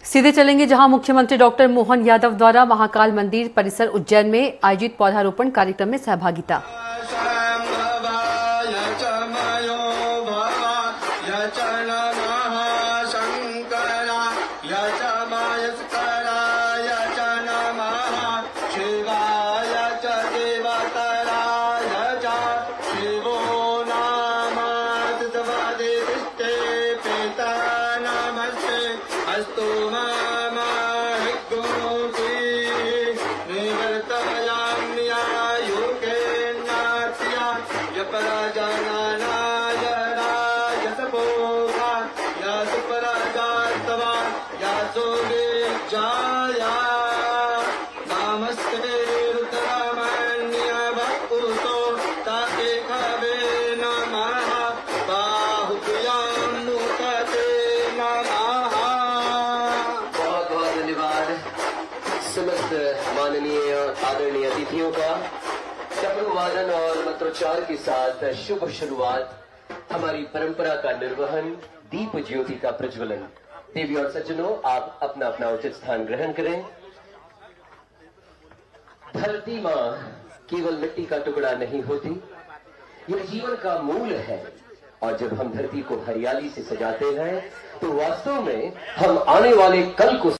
सीधे चलेंगे जहां मुख्यमंत्री डॉक्टर मोहन यादव द्वारा महाकाल मंदिर परिसर उज्जैन में आयोजित पौधारोपण कार्यक्रम में सहभागिता। समस्त माननीय आदरणीय अतिथियों का डमरू वादन और मंत्रोच्चार के साथ शुभ शुरुआत। हमारी परंपरा का निर्वहन, दीप ज्योति का प्रज्वलन। देवी और सज्जनों, आप अपना अपना उचित स्थान ग्रहण करें। धरती माँ केवल मिट्टी का टुकड़ा नहीं होती, यह जीवन का मूल है। और जब हम धरती को हरियाली से सजाते हैं तो वास्तव में हम आने वाले कल को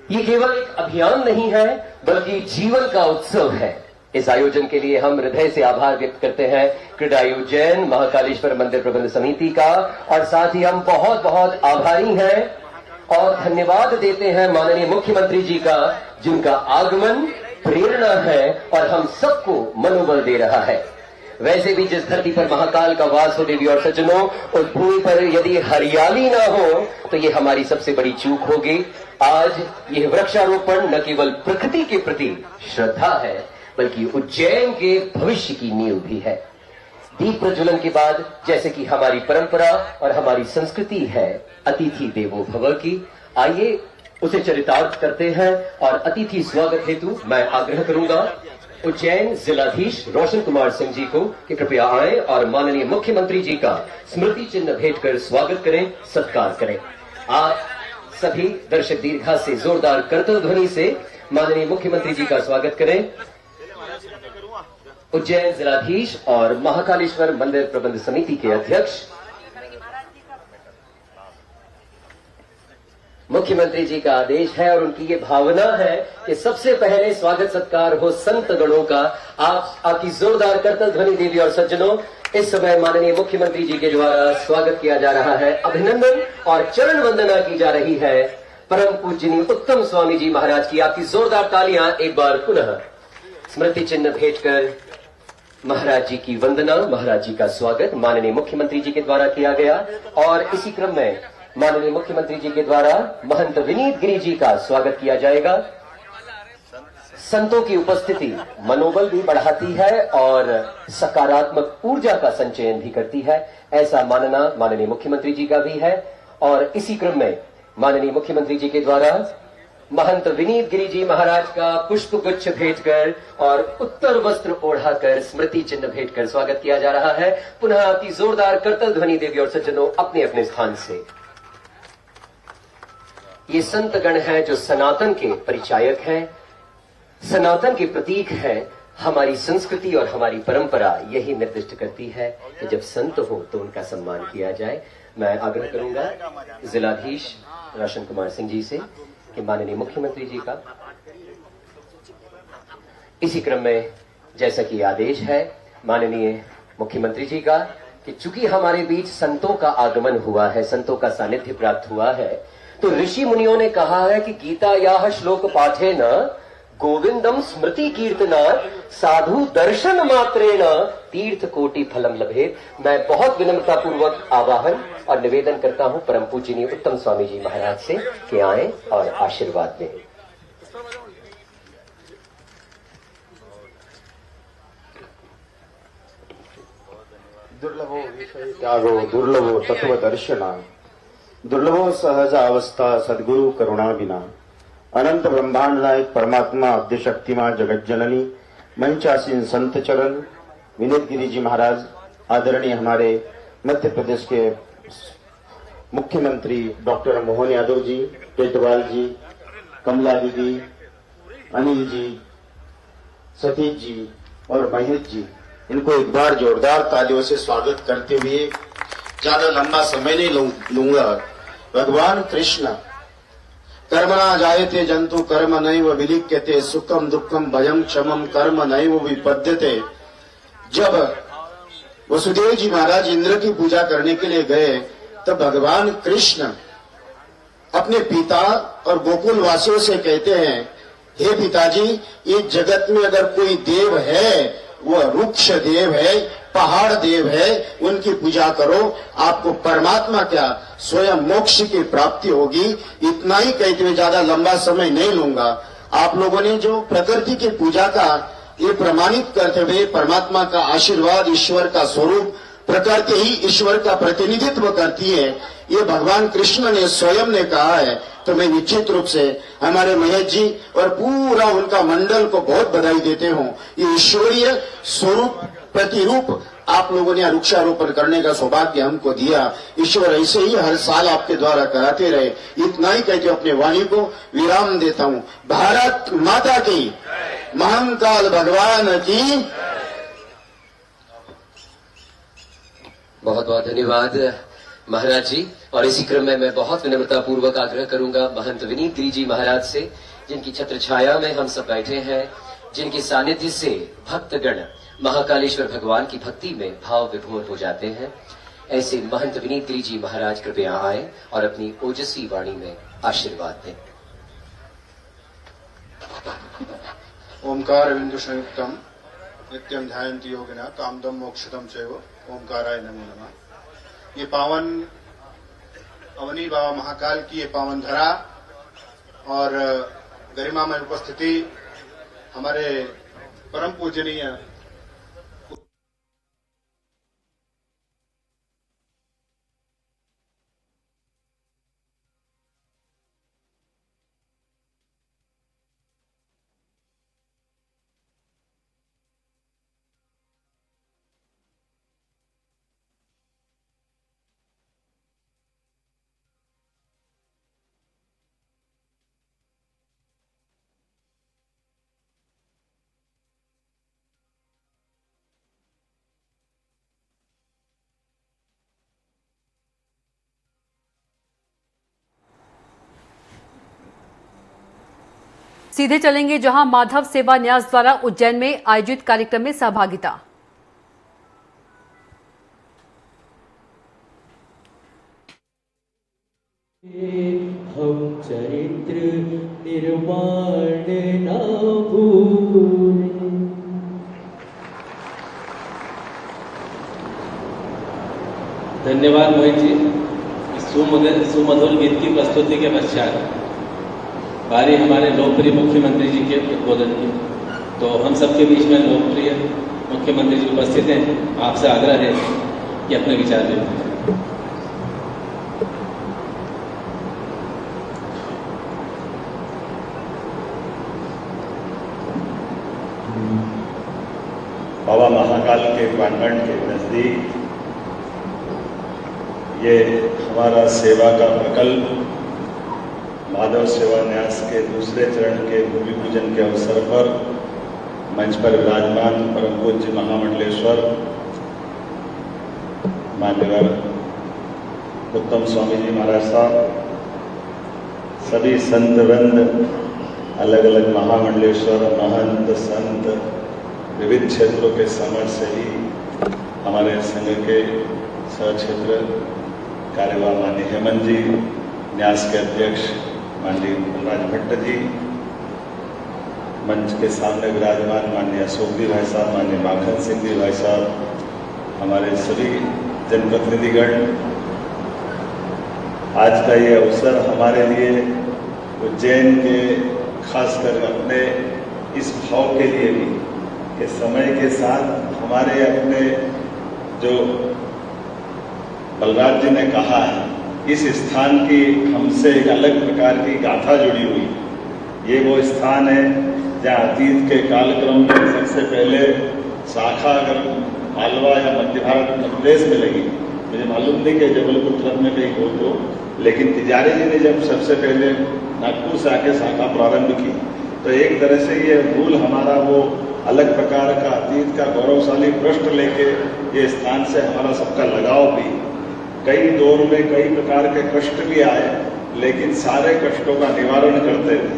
ये केवल एक अभियान नहीं है बल्कि जीवन का उत्सव है। इस आयोजन के लिए हम हृदय से आभार व्यक्त करते हैं क्रीडाई उज्जैन महाकालेश्वर मंदिर प्रबंध समिति का, और साथ ही हम बहुत बहुत आभारी हैं और धन्यवाद देते हैं माननीय मुख्यमंत्री जी का, जिनका आगमन प्रेरणा है और हम सबको मनोबल दे रहा है। वैसे भी जिस धरती पर महाकाल का वास हो देवी और सज्जनों, उस भूमि पर यदि हरियाली ना हो तो ये हमारी सबसे बड़ी चूक होगी। आज यह वृक्षारोपण न केवल प्रकृति के प्रति श्रद्धा है बल्कि उज्जैन के भविष्य की नींव भी है। दीप प्रज्वलन के बाद, जैसे कि हमारी परंपरा और हमारी संस्कृति है अतिथि देवो भव की, आइए उसे चरितार्थ करते हैं। और अतिथि स्वागत हेतु मैं आग्रह करूंगा उज्जैन जिलाधीश रोशन कुमार सिंह जी को कि कृपया आए और माननीय मुख्यमंत्री जी का स्मृति चिन्ह भेंट कर स्वागत करें, सत्कार करें। आप सभी दर्शक दीर्घा से जोरदार करतल ध्वनि से माननीय मुख्यमंत्री जी का स्वागत करें। उज्जैन जिलाधीश और महाकालेश्वर मंदिर प्रबंध समिति के अध्यक्ष मुख्यमंत्री जी का आदेश है और उनकी ये भावना है कि सबसे पहले स्वागत सत्कार हो संत गणों का। आपकी जोरदार करतल ध्वनि देवी और सज्जनों, इस समय माननीय मुख्यमंत्री जी के द्वारा स्वागत किया जा रहा है, अभिनंदन और चरण वंदना की जा रही है परम पूजनीय उत्तम स्वामी जी महाराज की। आपकी जोरदार तालियां एक बार पुनः स्मृति चिन्ह भेंट कर महाराज जी की वंदना, महाराज जी का स्वागत माननीय मुख्यमंत्री जी के द्वारा किया गया। और इसी क्रम में माननीय मुख्यमंत्री जी के द्वारा महंत विनीत गिरी जी का स्वागत किया जाएगा। संतों की उपस्थिति मनोबल भी बढ़ाती है और सकारात्मक ऊर्जा का संचयन भी करती है, ऐसा मानना माननीय मुख्यमंत्री जी का भी है। और इसी क्रम में माननीय मुख्यमंत्री जी के द्वारा महंत विनीत गिरी जी महाराज का पुष्प गुच्छ भेंट कर और उत्तर वस्त्र ओढ़ाकर स्मृति चिन्ह भेंट कर स्वागत किया जा रहा है। पुनः आपकी जोरदार करतल ध्वनि देवी और सज्जनों अपने अपने स्थान से। ये संत गण है जो सनातन के परिचायक हैं, सनातन के प्रतीक है। हमारी संस्कृति और हमारी परंपरा यही निर्दिष्ट करती है कि जब संत हो तो उनका सम्मान किया जाए। मैं आग्रह करूंगा जिलाधीश रोशन कुमार सिंह जी से कि माननीय मुख्यमंत्री जी का इसी क्रम में, जैसा कि आदेश है माननीय मुख्यमंत्री जी का, कि चूंकि हमारे बीच संतों का आगमन हुआ है, संतों का सानिध्य प्राप्त हुआ है, तो ऋषि मुनियों ने कहा है कि गीता याह श्लोक पाठे न गोविंदम स्मृति कीर्तना साधु दर्शन मात्रेण तीर्थ कोटि फलम लभेत। मैं बहुत विनम्रता पूर्वक आवाहन और निवेदन करता हूं परम पूजनीय उत्तम स्वामी जी महाराज से कि आए और आशीर्वाद दें। दुर्लभो विषय त्यागो दुर्लभो तत्व दर्शना दुर्लभो सहज अवस्था सद्गुरु करुणा विना। अनंत ब्रह्मांड नायक परमात्मा आद्यशक्तिमा जगज्जननी मंचासीन संत चरण विनीत गिरी जी महाराज, आदरणीय हमारे मध्य प्रदेश के मुख्यमंत्री डॉक्टर मोहन यादव जी, टेटवाल जी, कमला दीदी, अनिल जी, सतीश जी और महेश जी, इनको एक बार जोरदार तालियों से स्वागत करते हुए ज्यादा लंबा समय नहीं लूंगा। भगवान कृष्ण कर्मणा जायते जंतु कर्म नैव विलिख्यते सुखम दुखम भयम क्षमम कर्म नैव विपद्यते। जब वसुदेव जी महाराज इंद्र की पूजा करने के लिए गए तब भगवान कृष्ण अपने पिता और गोकुल वासियों से कहते हैं, हे पिताजी, इस जगत में अगर कोई देव है वह वृक्ष देव है, पहाड़ देव है, उनकी पूजा करो, आपको परमात्मा क्या स्वयं मोक्ष की प्राप्ति होगी। इतना ही कहते हुए ज्यादा लंबा समय नहीं लूंगा। आप लोगों ने जो प्रकृति की पूजा का ये प्रमाणित करते हुए परमात्मा का आशीर्वाद, ईश्वर का स्वरूप, प्रकृति ही ईश्वर का प्रतिनिधित्व करती है, ये भगवान कृष्ण ने स्वयं ने कहा है। तो मैं निश्चित रूप से हमारे महेश जी और पूरा उनका मंडल को बहुत बधाई देते हूँ। ये ईश्वरीय स्वरूप प्रतिरूप आप लोगों ने वृक्षारोपण करने का सौभाग्य हमको दिया। ईश्वर ऐसे ही हर साल आपके द्वारा कराते रहे। इतना ही कहते अपने वाणी को विराम देता हूँ। भारत माता की, महाकाल भगवान की। बहुत बहुत धन्यवाद महाराज जी। और इसी क्रम में मैं बहुत विनम्रता पूर्वक आग्रह करूंगा महंत विनीत गिरी जी महाराज से, जिनकी छत्र छाया में हम सब बैठे हैं, जिनके सानिध्य से भक्तगण महाकालेश्वर भगवान की भक्ति में भाव विभोर हो जाते हैं, ऐसे महंत विनीत गिरी जी महाराज कृपया आए और अपनी ओजस्वी वाणी में आशीर्वाद दें। ओंकार बिंदु संयुक्तम नित्यम ध्यायन्ति योगिना कामदम मोक्षदम चैव ओंकाराय नमो नमः। ये पावन अवनी बाबा महाकाल की ये पावन धरा और गरिमा में उपस्थिति हमारे परम पूजनीय सीधे चलेंगे जहां माधव सेवा न्यास द्वारा उज्जैन में आयोजित कार्यक्रम में सहभागिता। हम चरित्र निर्माण ना भूलें। धन्यवाद मोहित जी। सुमधुर गीत की प्रस्तुति के पश्चात बारी हमारे लोकप्रिय मुख्यमंत्री जी के उद्बोधन की। तो हम सबके बीच में लोकप्रिय मुख्यमंत्री जी उपस्थित हैं। आपसे आग्रह है कि अपने विचार दें। बाबा महाकाल के प्रांगण के नजदीक ये हमारा सेवा का प्रकल्प माधव सेवा न्यास के दूसरे चरण के भूमि पूजन के अवसर पर मंच पर विराजमान परम पूज्य महामंडलेश्वर मान्यवर उत्तम स्वामी जी महाराज साहब, सभी संत वृंद, अलग अलग महामंडलेश्वर, महंत, संत, विविध क्षेत्रों के समझ से ही हमारे संघ के सह क्षेत्र कार्यवाह माननीय हेमंत जी, न्यास के अध्यक्ष माननीय बलराज भट्ट जी, मंच के सामने विराजमान माननीय अशोक जी भाई साहब, माननीय माखन सिंह जी भाई साहब, हमारे सभी जनप्रतिनिधिगण, आज का ये अवसर हमारे लिए उज्जैन के खासकर अपने इस भाव के लिए भी कि समय के साथ हमारे अपने जो बलराज जी ने कहा है इस स्थान की हमसे एक अलग प्रकार की गाथा जुड़ी हुई। ये वो स्थान है जहाँ अतीत के कालक्रम में सबसे पहले शाखा अगर मालवा या मध्य भारत मध्य प्रदेश में लगी, मुझे मालूम नहीं कि जबलपुर तरफ में कहीं हो तो, लेकिन तिजारी जी ने जब सबसे पहले नागपुर से आके शाखा प्रारंभ की, तो एक तरह से ये मूल हमारा वो अलग प्रकार का अतीत का गौरवशाली पृष्ठ लेके ये स्थान से हमारा सबका लगाव भी। कई दौर में कई प्रकार के कष्ट भी आए, लेकिन सारे कष्टों का निवारण करते थे।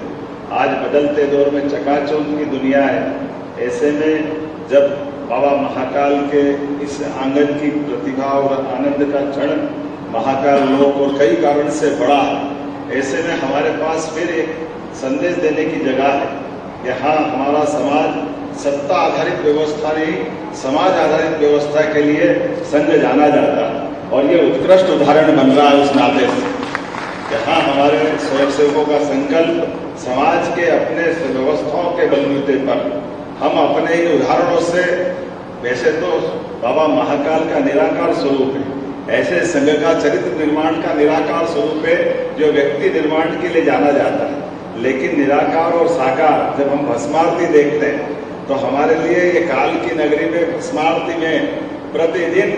आज बदलते दौर में चकाचौंध की दुनिया है। ऐसे में जब बाबा महाकाल के इस आंगन की प्रतिभा और आनंद का क्षण महाकाल लोक और कई कारण से बढ़ा, ऐसे में हमारे पास फिर एक संदेश देने की जगह है। यहाँ हमारा समाज सत्ता आधारित व्यवस्था नहीं, समाज आधारित व्यवस्था के लिए संघ जाना जाता है, और ये उत्कृष्ट उदाहरण बन रहा है उस नाते से। यहाँ हमारे स्वयंसेवकों का संकल्प समाज के अपने व्यवस्थाओं के बलबूते पर हम अपने इन उदाहरणों से, वैसे तो बाबा महाकाल का निराकार स्वरूप है, ऐसे संघ का चरित्र निर्माण का निराकार स्वरूप है जो व्यक्ति निर्माण के लिए जाना जाता है। लेकिन निराकार और साकार जब हम भस्मारती देखते हैं तो हमारे लिए ये काल की नगरी में भस्मारती में प्रतिदिन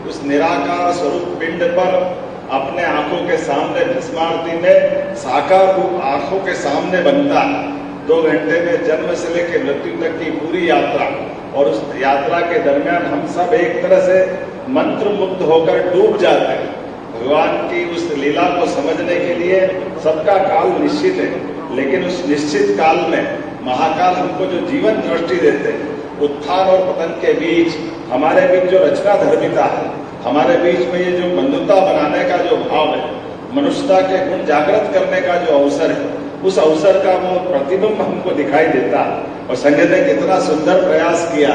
उस निराकार स्वरूप पिंड पर अपने आंखों के सामने भस्मारती में साकार रूप आंखों के सामने बनता है। 2 घंटे में जन्म से लेकर मृत्यु तक की पूरी यात्रा, और उस यात्रा के दरमियान हम सब एक तरह से मंत्र मुग्ध होकर डूब जाते हैं। भगवान की उस लीला को समझने के लिए सबका काल निश्चित है, लेकिन उस निश्चित काल में महाकाल हमको जो जीवन दृष्टि देते हैं, उत्थान और पतन के बीच हमारे बीच जो रचना धर्मिता है, हमारे बीच में ये जो बंधुता बनाने का जो भाव है, मनुष्यता के गुण जागृत करने का जो अवसर है, उस अवसर का वो प्रतिबिंब हमको दिखाई देता है। और संघ ने कितना सुंदर प्रयास किया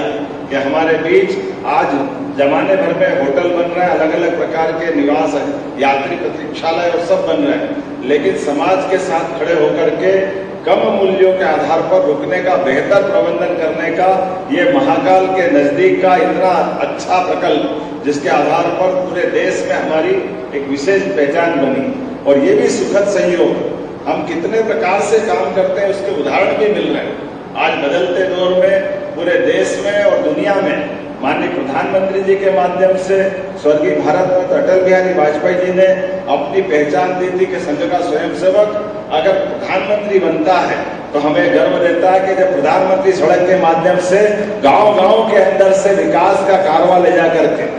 कि हमारे बीच आज जमाने भर में होटल बन रहे हैं, अलग अलग प्रकार के निवास है, यात्री प्रतीक्षालय और सब बन रहे हैं, लेकिन समाज के साथ खड़े होकर के कम मूल्यों के आधार पर रुकने का, बेहतर प्रबंधन करने का ये महाकाल के नजदीक का इतना अच्छा प्रकल्प, जिसके आधार पर पूरे देश में हमारी एक विशेष पहचान बनी। और ये भी सुखद संयोग, हम कितने प्रकार से काम करते हैं उसके उदाहरण भी मिल रहे हैं। आज बदलते दौर में पूरे देश में और दुनिया में माननीय प्रधानमंत्री जी के माध्यम से स्वर्गीय भारत रत्न अटल बिहारी वाजपेयी जी ने अपनी पहचान दी थी कि संघ का स्वयंसेवक अगर प्रधानमंत्री बनता है तो हमें गर्व देता है कि जब प्रधानमंत्री सड़क के माध्यम से गांव-गांव के अंदर से विकास का कारवां ले जा करके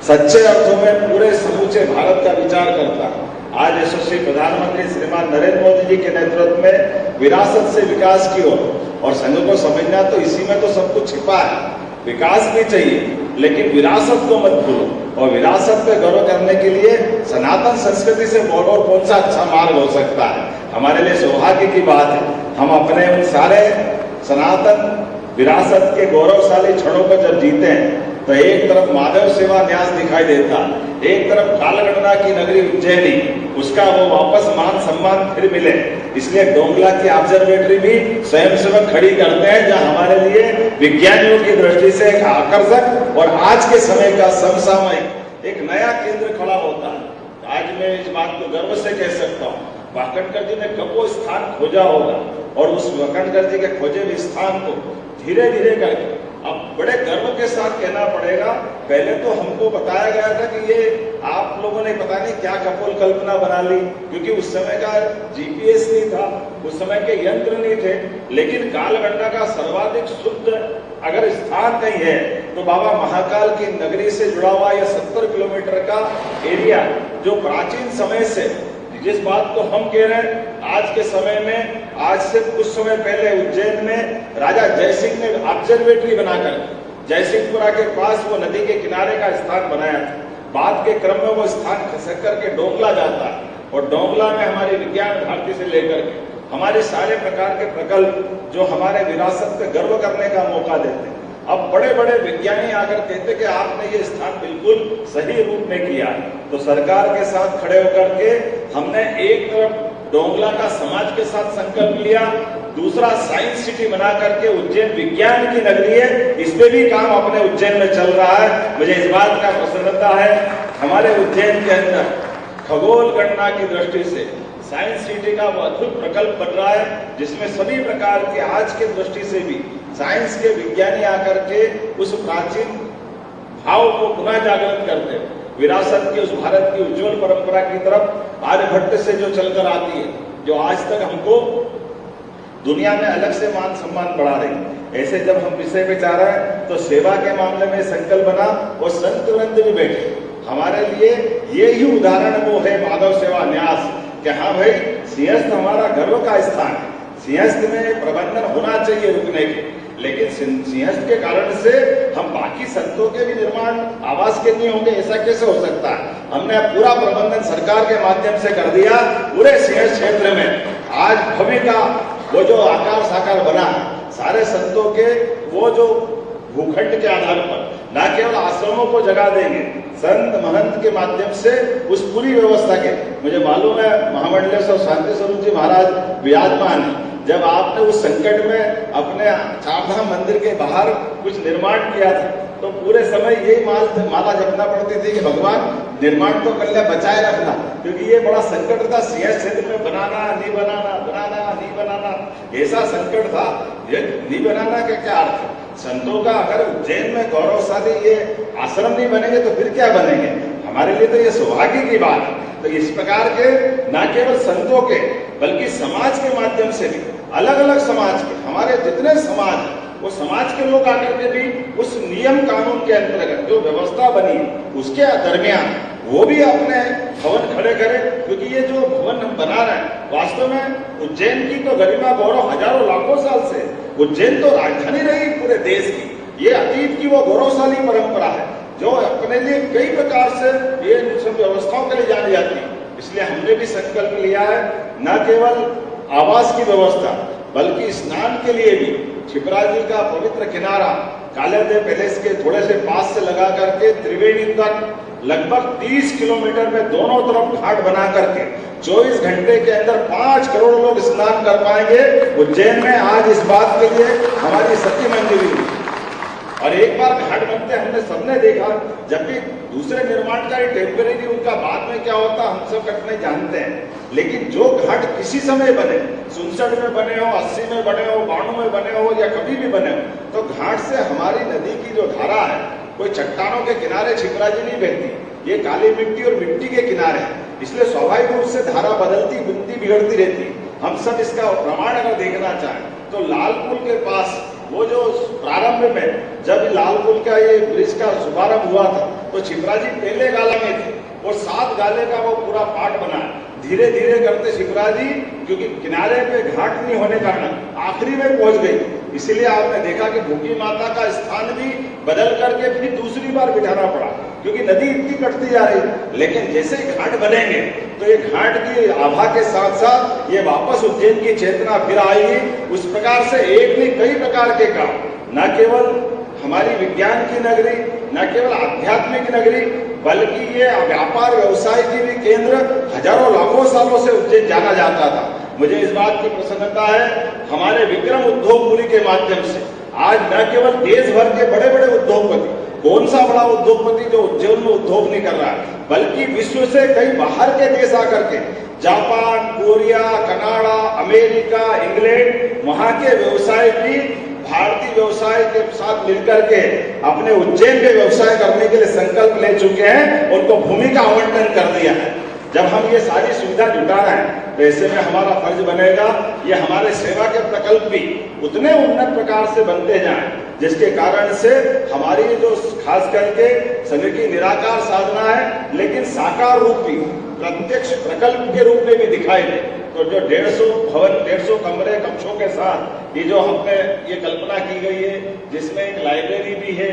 सच्चे अर्थों में पूरे समूचे भारत का विचार करता है। आज यशस्वी प्रधानमंत्री श्रीमान नरेंद्र मोदी जी के नेतृत्व में विरासत से विकास की ओर, और संघ को समझना तो इसी में तो सब कुछ छिपा है। विकास भी चाहिए, लेकिन विरासत को मत भूलो, और विरासत पे गौरव करने के लिए सनातन संस्कृति से और कौन सा अच्छा मार्ग हो सकता है। हमारे लिए सौभाग्य की बात है, हम अपने उन सारे सनातन विरासत के गौरवशाली क्षणों को जब जीते हैं तो एक तरफ माधव सेवा न्यास दिखाई देता, एक तरफ कालगणना की नगरी उज्जैनी, उसका वो वापस मान सम्मान फिर मिले। इसलिए डोंगला की ऑब्जर्वेटरी भी स्वयंसेवक खड़ी करते हैं, जहां हमारे लिए विज्ञानियों की दृष्टि से एक आकर्षक और आज के समय का समसामयिक एक नया केंद्र खड़ा होता है। आज मैं इस बात को गर्व से कह सकता हूँ, वाकणकर जी ने कब वो स्थान खोजा होगा, और उस वाकणकर जी के खोजे हुए स्थान को धीरे धीरे करके अब बड़े गर्व के साथ कहना पड़ेगा। पहले तो हमको बताया गया था कि ये आप लोगों ने पता नहीं क्या कपोल कल्पना बना ली, क्योंकि उस समय का जीपीएस नहीं था, उस समय के यंत्र नहीं थे। लेकिन कालगणना का सर्वाधिक शुद्ध अगर स्थान कहीं है तो बाबा महाकाल की नगरी से जुड़ा हुआ यह 70 किलोमीटर का एरिया, जो प्राचीन समय से, जिस बात को हम कह रहे हैं आज के समय में, आज से कुछ समय पहले उज्जैन में राजा जयसिंह ने ऑब्जर्वेटरी बनाकर जयसिंहपुरा के पास वो नदी के किनारे का स्थान बनाया था। बाद के क्रम में वो स्थान खसक करके डोंगला जाता है, और डोंगला में हमारी विज्ञान भारती से लेकर के हमारे सारे प्रकार के प्रकल्प जो हमारे विरासत पे गर्व करने का मौका देते हैं। अब बड़े बड़े विज्ञानी आकर कहते कि आपने ये स्थान बिल्कुल सही रूप में किया। तो सरकार के साथ खड़े होकर के हमने एक तरफ डोंगला का समाज के साथ संकल्प लिया, दूसरा साइंस सिटी बना करके उज्जैन विज्ञान की नगरी है, इस पे भी काम अपने उज्जैन में चल रहा है। मुझे इस बात का प्रसन्नता है, हमारे उज्जैन के अंदर खगोल गणना की दृष्टि से साइंस सिटी का वो अद्भुत प्रकल्प बन रहा है, जिसमें सभी प्रकार के आज के दृष्टि से भी साइंस के विज्ञानी आकर के उस प्राचीन भाव को पुनः जागृत करते हैं, विरासत की उस भारत की उज्जवल परंपरा की तरफ आर्यभट्ट से जो चलकर आती है, जो आज तक हमको दुनिया में अलग से मान सम्मान बढ़ा रही है। ऐसे जब हम विषय पे जा रहे हैं तो सेवा के मामले में संकल्प बना और संत वृंद भी बैठे। हमारे लिए ये ही उदाहरण वो है माधव सेवा न्यास कि हाँ भाई, सिंहस्थ हमारा गर्व का स्थान है, सिंहस्थ में प्रबंधन होना चाहिए रुकने के, लेकिन सिंहस्थ के कारण से हम बाकी संतों के भी निर्माण आवास के नहीं होंगे, ऐसा कैसे हो सकता है? हमने पूरा प्रबंधन सरकार के माध्यम से कर दिया पूरे सिंहस्थ क्षेत्र में। आज भव्य का वो जो आकार साकार बना सारे संतों के, वो जो भूखंड के आधार पर न केवल आश्रमों को जगा देंगे, संत महंत के माध्यम से उस पूरी व्यवस्था के, मुझे मालूम है महामंडलेश्वर शांति स्वरूप जी महाराज विराजमान है। जब आपने उस संकट में अपने चारधाम मंदिर के बाहर कुछ निर्माण किया था तो पूरे समय यही माला जपना पड़ती थी कि भगवान निर्माण तो कर ले, बचाए रखना, क्योंकि ये बड़ा संकट था सिंहस्थ क्षेत्र में, बनाना नहीं बनाना, बनाना नहीं बनाना, ऐसा संकट था। ये नहीं बनाना का क्या अर्थ है? संतों का अगर उज्जैन में गौरवशाली ये आश्रम नहीं बनेंगे तो फिर क्या बनेंगे? हमारे लिए तो ये सौभाग्य की बात है। तो इस प्रकार के न केवल संतों के बल्कि समाज के माध्यम से भी अलग अलग समाज के, हमारे जितने समाज हैं वो समाज के लोग आकर के भी उस नियम कानून के अंतर्गत जो व्यवस्था बनी उसके दरमियान वो भी अपने भवन खड़े करें, क्योंकि ये जो भवन हम बना रहे हैं वास्तव में उज्जैन की तो गरिमा गौरव हजारों लाखों साल से, उज्जैन तो राजधानी रही पूरे देश की, ये अतीत की वो गौरवशाली परंपरा है जो अपने लिए कई प्रकार से ये सब व्यवस्थाओं के लिए जानी जाती है। इसलिए हमने भी संकल्प लिया है न केवल आवास की व्यवस्था बल्कि स्नान के लिए भी छिपरा जी का पवित्र किनारा कालियादेव पैलेस के थोड़े से पास से लगा करके त्रिवेणी तक लगभग 30 किलोमीटर में दोनों तरफ घाट बना करके 24 घंटे के अंदर 5 करोड़ लोग स्नान कर पाएंगे। उज्जैन में आज इस बात के लिए हमारी सती मंजूरी हुई और एक बार घाट बनते हमने सबने देखा, जबकि दूसरे निर्माणकारी टेम्परेरी उनका बाद में क्या होता हम सब कटने जानते हैं, लेकिन जो घाट किसी समय बने, 67 में बने हो, 80 में बने हो, 92 में बने हो या कभी भी बने हो, तो घाट से हमारी नदी की जो धारा है कोई चट्टानों के किनारे छिपरा जी नहीं बहती, ये काली मिट्टी और मिट्टी के किनारे है, इसलिए स्वाभाविक रूप से धारा बदलती बनती बिगड़ती रहती। हम सब इसका प्रमाण अगर देखना चाहें तो लाल पुल के पास वो जो प्रारंभ में जब लाल पुल का ये ब्रिज का शुभारंभ हुआ था तो छिपरा जी पहले गाला में थे और 7 गाले का वो पूरा पार्ट बना। धीरे धीरे करते छिपरा जी क्योंकि किनारे पे घाट नहीं होने का कारण आखिरी में पहुंच गई, इसीलिए आपने देखा कि भूखी माता का स्थान भी बदल करके फिर दूसरी बार बिठाना पड़ा क्योंकि नदी इतनी कटती जा रही। लेकिन जैसे ही घाट बनेंगे तो ये घाट की आभा के साथ साथ ये वापस उज्जैन की चेतना फिर आएगी। उस प्रकार से एक नहीं कई प्रकार के काम, न केवल हमारी विज्ञान की नगरी, न केवल आध्यात्मिक नगरी, बल्कि ये व्यापार व्यवसाय की भी केंद्र हजारों लाखों सालों से उज्जैन जाना जाता था। मुझे इस बात की प्रसन्नता है हमारे विक्रम उद्योगपुरी के माध्यम से आज न केवल देश भर के बड़े बड़े उद्योगपति, कौन सा बड़ा उद्योगपति जो उज्जैन में उद्योग नहीं कर रहा है, बल्कि विश्व से कई बाहर के देश आकर के Japan, Korea, Canada, America, England, वहां के व्यवसाय भी भारतीय व्यवसाय के साथ मिलकर के अपने उज्जैन में व्यवसाय करने के लिए संकल्प ले चुके हैं, उनको भूमि का आवंटन कर दिया है। जब हम ये सारी सुविधा जुटा रहे हैं तो ऐसे में हमारा फर्ज बनेगा ये हमारे सेवा के प्रकल्प भी उतने उन्नत प्रकार से बनते जाएं जिसके कारण से हमारी जो खास करके संघ की निराकार साधना है लेकिन साकार रूप भी प्रत्यक्ष प्रकल्प के रूप में भी दिखाई दे। तो जो 150 भवन 150 कमरे कक्षों के साथ ये जो हमने ये कल्पना की गई है जिसमें एक लाइब्रेरी भी है,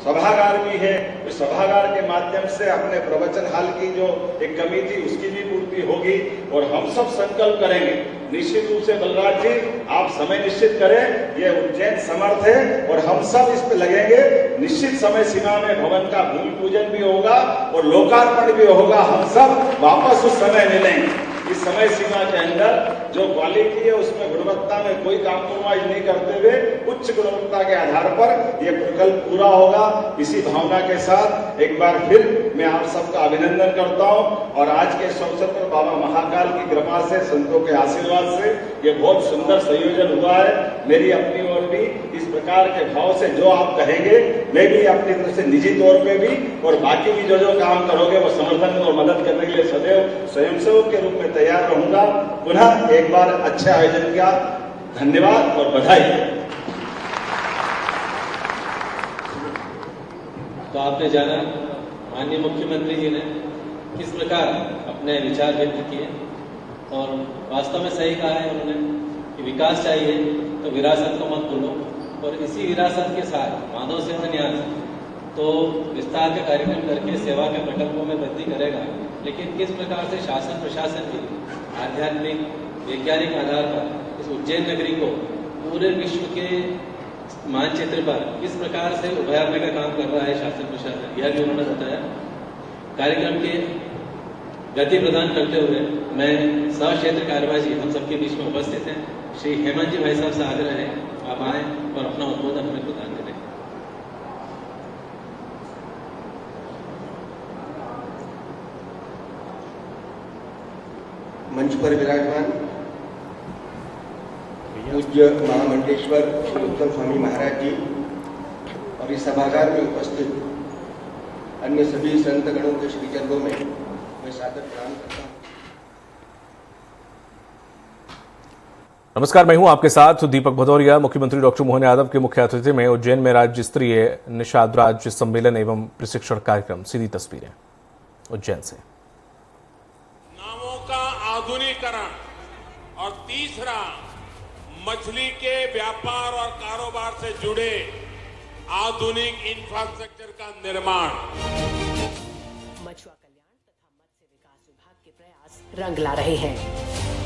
सभागार भी है, उस सभागार के माध्यम से अपने प्रवचन हाल की जो एक कमी थी उसकी भी पूर्ति होगी। और हम सब संकल्प करेंगे निश्चित रूप से बलराज जी आप समय निश्चित करें, ये उज्जैन समर्थ है और हम सब इस पे लगेंगे। निश्चित समय सीमा में भवन का भूमि पूजन भी होगा और लोकार्पण भी होगा। हम सब वापस उस समय मिलेंगे। इस समय सीमा के अंदर जो क्वालिटी है उसमें गुणवत्ता गुणवत्ता में कोई कॉम्प्रोमाइज नहीं करते हुए उच्च गुणवत्ता के आधार पर यह प्रकल्प पूरा होगा। इसी भावना के साथ एक बार फिर मैं आप सबका अभिनंदन करता हूं और आज के इस अवसर पर बाबा महाकाल की कृपा से, संतों के आशीर्वाद से ये बहुत सुंदर संयोजन हुआ है। मेरी अपनी ओर भी इस प्रकार के भाव से जो आप कहेंगे, मैं भी अपनी तरफ से निजी तौर पे भी और बाकी भी जो काम करोगे वो समर्थन और मदद करने के लिए सदैव स्वयंसेवक के रूप में तैयार रहूंगा। पुनः एक बार अच्छे आयोजन का धन्यवाद और बधाई। तो आपने जाना माननीय मुख्यमंत्री जी ने किस प्रकार अपने विचार व्यक्त किए और वास्तव में सही कहा है उन्होंने कि विकास चाहिए तो विरासत को मत भूलो, और इसी विरासत के साथ माधव सेवा न्यास तो विस्तार के कार्यक्रम करके सेवा के प्रकल्पों में वृद्धि करेगा, लेकिन किस प्रकार से शासन प्रशासन भी आध्यात्मिक वैज्ञानिक आधार पर इस उज्जैन नगरी को पूरे विश्व के मानचित्र पर किस प्रकार से उभरने का काम कर रहा है शासन प्रशासन, यह भी उन्होंने बताया। कार्यक्रम के गति प्रदान करते हुए मैं सह क्षेत्र कार्यवाही हम सबके बीच में उपस्थित हैं श्री हेमंत जी भाई साहब से आग्रह है आप आए और अपना उद्बोधन हमें प्रदान करें। मंच पर विराजमान पूज्य महामंडलेश्वर श्री उत्तम स्वामी महाराज जी और इस सभागार में उपस्थित अन्य सभी संत गणों के श्री चरणों में मैं सादर प्रणाम करता हूँ। नमस्कार, मैं हूं आपके साथ दीपक भदौरिया। मुख्यमंत्री डॉक्टर मोहन यादव के मुख्य अतिथि में उज्जैन में राज्य स्तरीय निषाद राज्य सम्मेलन एवं प्रशिक्षण कार्यक्रम। सीधी तस्वीरें उज्जैन से। नावों का आधुनिकीकरण और तीसरा मछली के व्यापार और कारोबार से जुड़े आधुनिक इंफ्रास्ट्रक्चर का निर्माण। मछुआ कल्याण तथा मत्स्य विकास विभाग के प्रयास रंग ला रहे हैं।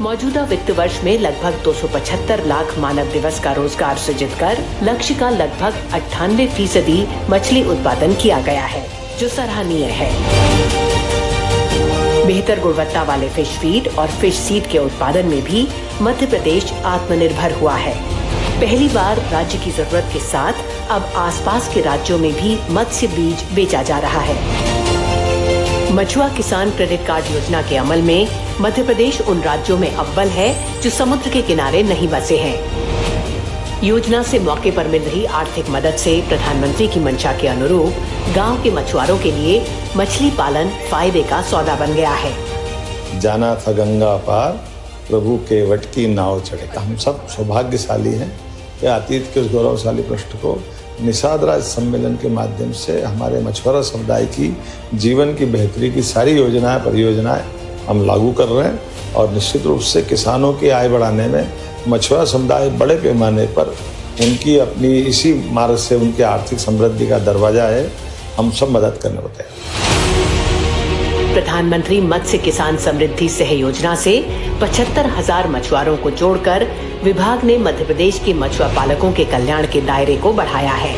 मौजूदा वित्त वर्ष में लगभग 275 लाख मानव दिवस का रोजगार सृजित कर लक्ष्य का लगभग 98% मछली उत्पादन किया गया है, जो सराहनीय है। बेहतर गुणवत्ता वाले फिश फीड और फिश सीड के उत्पादन में भी मध्य प्रदेश आत्मनिर्भर हुआ है। पहली बार राज्य की जरूरत के साथ अब आसपास के राज्यों में भी मत्स्य बीज बेचा जा रहा है। मछुआ किसान क्रेडिट कार्ड योजना के अमल में मध्य प्रदेश उन राज्यों में अव्वल है जो समुद्र के किनारे नहीं बसे हैं। योजना से मौके पर मिल रही आर्थिक मदद से प्रधानमंत्री की मंशा के अनुरूप गांव के मछुआरों के लिए मछली पालन फायदे का सौदा बन गया है। जाना था गंगा पार, प्रभु के वट की नाव चढ़े। हम सब सौभाग्यशाली हैं कि अतीत के उस गौरवशाली पृष्ठ को निषाद राज्य सम्मेलन के माध्यम से हमारे मछुआरा समुदाय की जीवन की बेहतरी की सारी योजनाएं परियोजनाएं हम लागू कर रहे हैं और निश्चित रूप से किसानों की आय बढ़ाने में मछुआरा समुदाय बड़े पैमाने पर उनकी अपनी इसी मार्ग से उनकी आर्थिक समृद्धि का दरवाजा है। हम सब मदद करने होते हैं। प्रधानमंत्री मत्स्य किसान समृद्धि सह योजना से 75,000 मछुआरों को जोड़कर विभाग ने मध्य प्रदेश के मछुआ पालकों के कल्याण के दायरे को बढ़ाया है।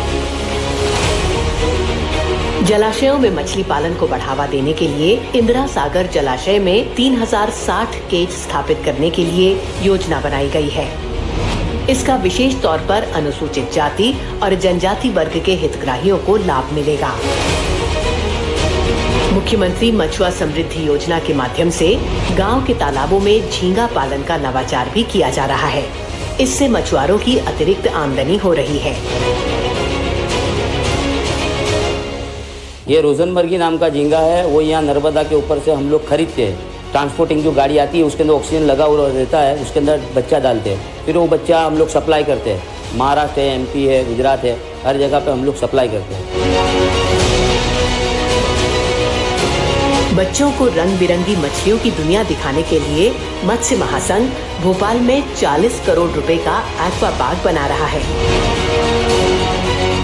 जलाशयों में मछली पालन को बढ़ावा देने के लिए इंदिरा सागर जलाशय में 3060 केज स्थापित करने के लिए योजना बनाई गई है। इसका विशेष तौर पर अनुसूचित जाति और जनजाति वर्ग के हितग्राहियों को लाभ मिलेगा। मुख्यमंत्री मछुआ समृद्धि योजना के माध्यम से गांव के तालाबों में झींगा पालन का नवाचार भी किया जा रहा है। इससे मछुआरों की अतिरिक्त आमदनी हो रही है। ये रोजनबर्गी नाम का झींगा है, वो यहाँ नर्मदा के ऊपर से हम लोग खरीदते हैं। ट्रांसपोर्टिंग जो गाड़ी आती है उसके अंदर ऑक्सीजन लगा हुआ रहता है, उसके अंदर बच्चा डालते हैं, फिर वो बच्चा हम लोग सप्लाई करते हैं। महाराष्ट्र है, MP है, गुजरात है, हर जगह पे हम लोग सप्लाई करते हैं। बच्चों को रंग बिरंगी मछलियों की दुनिया दिखाने के लिए मत्स्य महासंघ भोपाल में 40 करोड़ रुपए का एक्वा पार्क बना रहा है।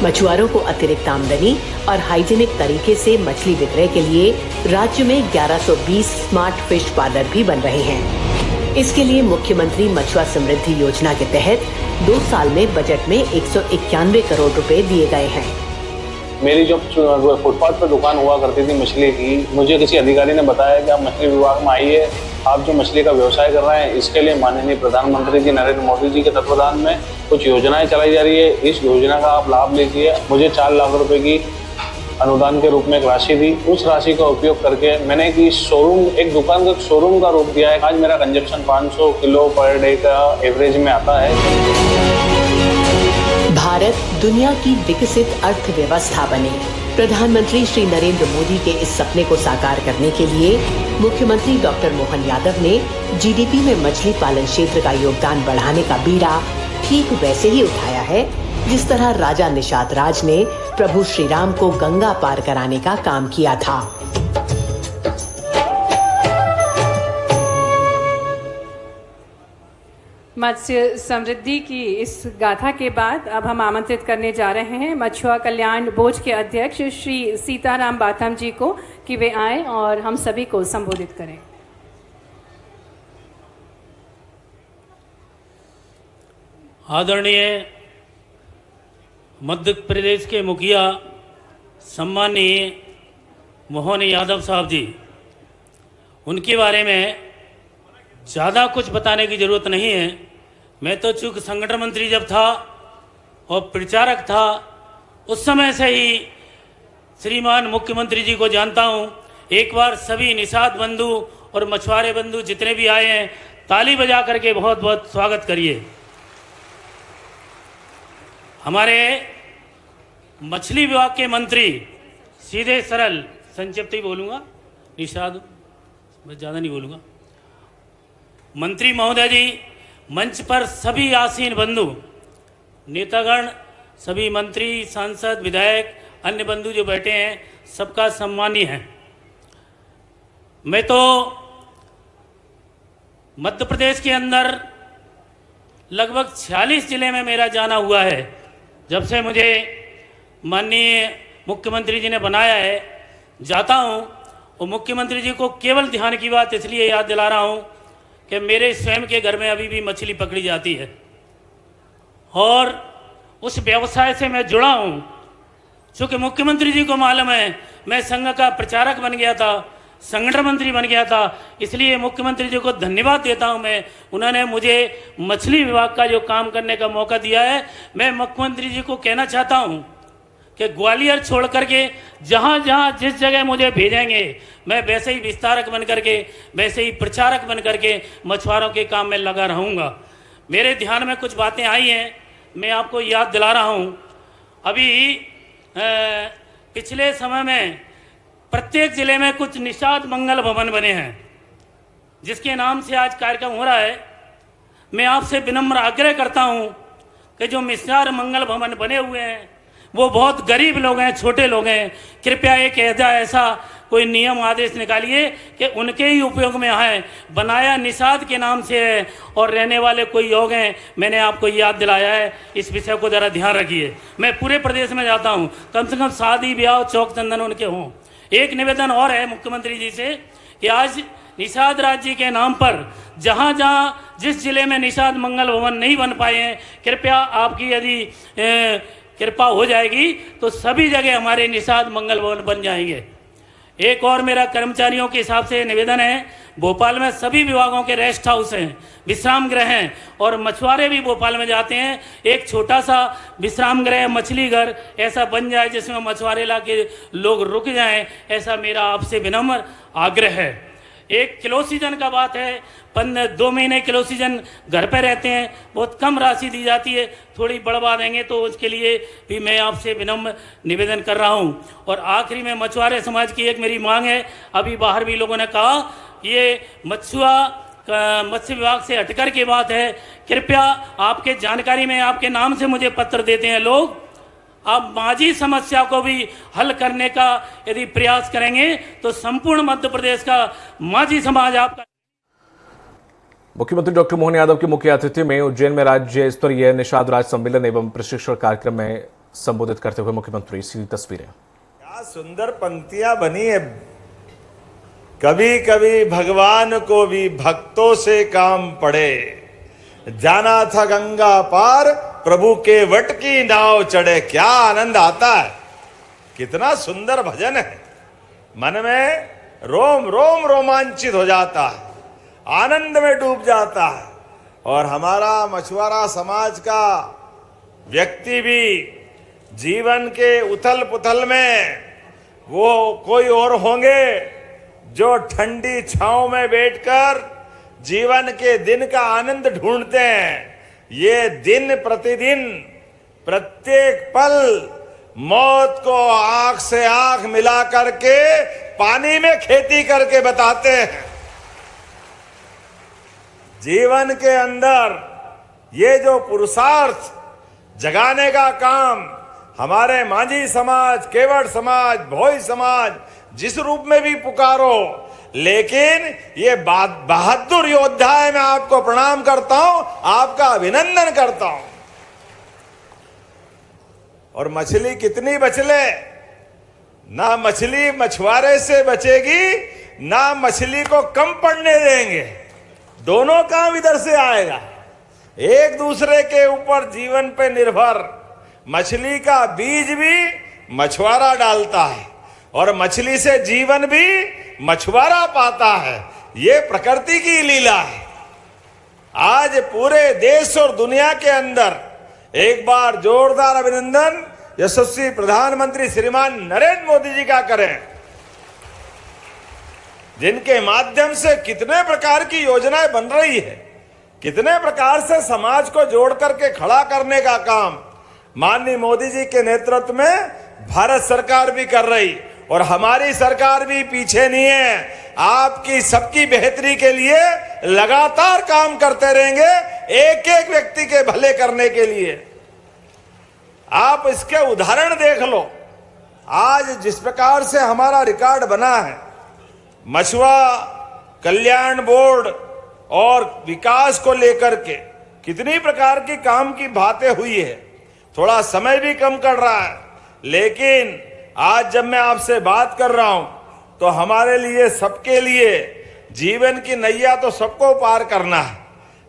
मछुआरों को अतिरिक्त आमदनी और हाइजीनिक तरीके से मछली विक्रय के लिए राज्य में 1120 स्मार्ट फिश पार्लर भी बन रहे हैं। इसके लिए मुख्यमंत्री मछुआ समृद्धि योजना के तहत 2 साल में बजट में 191 करोड़ रुपए दिए गए हैं। मेरी जो फुटपाथ पर दुकान हुआ करती थी मछली की, मुझे किसी अधिकारी ने बताया कि आप मछली विभाग में आइए, आप जो मछली का व्यवसाय कर रहे हैं, इसके लिए माननीय प्रधानमंत्री जी नरेंद्र मोदी जी के तत्वाधान में कुछ योजनाएं चलाई जा रही है। इस योजना का आप लाभ लीजिए। मुझे 4 लाख रुपए की अनुदान के रूप में एक राशि दी। उस राशि का उपयोग करके मैंने एक दुकान का शोरूम का रूप दिया है। आज मेरा कंजप्शन 500 किलो पर डे का एवरेज में आता है। भारत दुनिया की विकसित अर्थव्यवस्था बने, प्रधानमंत्री श्री नरेंद्र मोदी के इस सपने को साकार करने के लिए मुख्यमंत्री डॉक्टर मोहन यादव ने जीडीपी में मछली पालन क्षेत्र का योगदान बढ़ाने का बीड़ा ठीक वैसे ही उठाया है जिस तरह राजा निषाद राज ने प्रभु श्री राम को गंगा पार कराने का काम किया था। मत्स्य समृद्धि की इस गाथा के बाद अब हम आमंत्रित करने जा रहे हैं मछुआ कल्याण बोर्ड के अध्यक्ष श्री सीताराम बाथम जी को कि वे आए और हम सभी को संबोधित करें। आदरणीय मध्य प्रदेश के मुखिया सम्माननीय मोहन यादव साहब जी, उनके बारे में ज़्यादा कुछ बताने की ज़रूरत नहीं है। मैं तो चूँकि संगठन मंत्री जब था और प्रचारक था, उस समय से ही श्रीमान मुख्यमंत्री जी को जानता हूँ। एक बार सभी निषाद बंधु और मछुआरे बंधु जितने भी आए हैं, ताली बजा करके बहुत बहुत स्वागत करिए। हमारे मछली विभाग के मंत्री, सीधे सरल संक्षिप्त ही बोलूँगा, निषाद मैं ज़्यादा नहीं बोलूँगा, मंत्री महोदय जी, मंच पर सभी आसीन बंधु, नेतागण, सभी मंत्री, सांसद, विधायक, अन्य बंधु जो बैठे हैं, सबका सम्मानीय है। मैं तो मध्य प्रदेश के अंदर लगभग 46 जिले में मेरा जाना हुआ है। जब से मुझे माननीय मुख्यमंत्री जी ने बनाया है, जाता हूँ और मुख्यमंत्री जी को केवल ध्यान की बात इसलिए याद दिला रहा हूँ कि मेरे स्वयं के घर में अभी भी मछली पकड़ी जाती है और उस व्यवसाय से मैं जुड़ा हूँ। चूँकि मुख्यमंत्री जी को मालूम है मैं संघ का प्रचारक बन गया था, संगठन मंत्री बन गया था, इसलिए मुख्यमंत्री जी को धन्यवाद देता हूं मैं। उन्होंने मुझे मछली विभाग का जो काम करने का मौका दिया है। मैं मुख्यमंत्री जी को कहना चाहता हूं कि ग्वालियर छोड़ करके जहां जहां जिस जगह मुझे भेजेंगे, मैं वैसे ही विस्तारक बन करके, वैसे ही प्रचारक बन करके मछुआरों के काम में लगा रहूँगा। मेरे ध्यान में कुछ बातें आई हैं, मैं आपको याद दिला रहा हूँ। अभी पिछले समय में प्रत्येक जिले में कुछ निषाद मंगल भवन बने हैं, जिसके नाम से आज कार्यक्रम हो रहा है। मैं आपसे विनम्र आग्रह करता हूं कि जो निषाद मंगल भवन बने हुए हैं वो बहुत गरीब लोग हैं, छोटे लोग हैं। कृपया एक ऐसा कोई नियम आदेश निकालिए कि उनके ही उपयोग में आए। बनाया निषाद के नाम से है और रहने वाले कोई योग हैं। मैंने आपको याद दिलाया है, इस विषय को ज़रा ध्यान रखिए। मैं पूरे प्रदेश में जाता हूँ, कम से कम शादी ब्याह चौक चंदन उनके हों। एक निवेदन और है मुख्यमंत्री जी से कि आज निषाद राज जी के नाम पर जहाँ जहाँ जिस जिले में निषाद मंगल भवन नहीं बन पाए हैं, कृपया आपकी यदि कृपा हो जाएगी तो सभी जगह हमारे निषाद मंगल भवन बन जाएंगे। एक और मेरा कर्मचारियों के हिसाब से निवेदन है, भोपाल में सभी विभागों के रेस्ट हाउस हैं, विश्राम गृह हैं और मछुआरे भी भोपाल में जाते हैं। एक छोटा सा विश्राम गृह, मछली घर ऐसा बन जाए जिसमें मछुआरे इलाके लोग रुक जाएं, ऐसा मेरा आपसे विनम्र आग्रह है। एक किलो सीजन का बात है, 2 महीने किलो सीजन घर पे रहते हैं, बहुत कम राशि दी जाती है, थोड़ी बढ़वा देंगे तो उसके लिए भी मैं आपसे विनम्र निवेदन कर रहा हूं। और आखिरी में मछुआरे समाज की एक मेरी मांग है, अभी बाहर भी लोगों ने कहा ये मत्स्य विभाग से हटकर की बात है, कृपया आपके जानकारी में आपके नाम से मुझे पत्र देते हैं लोग, आप माझी समस्या को भी हल करने का यदि प्रयास करेंगे तो संपूर्ण मध्य प्रदेश का माझी समाज आपका। मुख्यमंत्री डॉक्टर मोहन यादव की मुख्य अतिथि में उज्जैन में राज्य स्तरीय निषाद राज सम्मेलन एवं प्रशिक्षण कार्यक्रम में संबोधित करते हुए मुख्यमंत्री सीधी तस्वीरें। क्या सुंदर पंक्तियां बनी है। कभी कभी भगवान को भी भक्तों से काम पड़े, जाना था गंगा पार प्रभु के वट की नाव चढ़े। क्या आनंद आता है, कितना सुंदर भजन है, मन में रोम रोम रोमांचित हो जाता है। आनंद में डूब जाता है। और हमारा मछुआरा समाज का व्यक्ति भी जीवन के उथल पुथल में वो कोई और होंगे जो ठंडी छांव में बैठकर जीवन के दिन का आनंद ढूंढते हैं। ये दिन प्रतिदिन प्रत्येक पल मौत को आंख से आंख मिला करके पानी में खेती करके बताते हैं। जीवन के अंदर ये जो पुरुषार्थ जगाने का काम हमारे मांझी समाज, केवट समाज, भोई समाज जिस रूप में भी पुकारो, लेकिन ये बहादुर योद्धा है। मैं आपको प्रणाम करता हूं, आपका अभिनंदन करता हूं। और मछली कितनी बचले, ना मछली मछुआरे से बचेगी ना मछली को कम पड़ने देंगे। दोनों काम इधर से आएगा, एक दूसरे के ऊपर जीवन पे निर्भर। मछली का बीज भी मछुआरा डालता है और मछली से जीवन भी मछुआरा पाता है। ये प्रकृति की लीला है। आज पूरे देश और दुनिया के अंदर एक बार जोरदार अभिनंदन यशस्वी प्रधानमंत्री श्रीमान नरेंद्र मोदी जी का करें, जिनके माध्यम से कितने प्रकार की योजनाएं बन रही है, कितने प्रकार से समाज को जोड़ करके खड़ा करने का काम माननीय मोदी जी के नेतृत्व में भारत सरकार भी कर रही। और हमारी सरकार भी पीछे नहीं है। आपकी सबकी बेहतरी के लिए लगातार काम करते रहेंगे, एक एक व्यक्ति के भले करने के लिए। आप इसके उदाहरण देख लो। आज जिस प्रकार से हमारा रिकॉर्ड बना है, मछुआ कल्याण बोर्ड और विकास को लेकर के कितनी प्रकार की काम की बातें हुई है। थोड़ा समय भी कम कर रहा है, लेकिन आज जब मैं आपसे बात कर रहा हूं तो हमारे लिए, सबके लिए जीवन की नैया तो सबको पार करना है।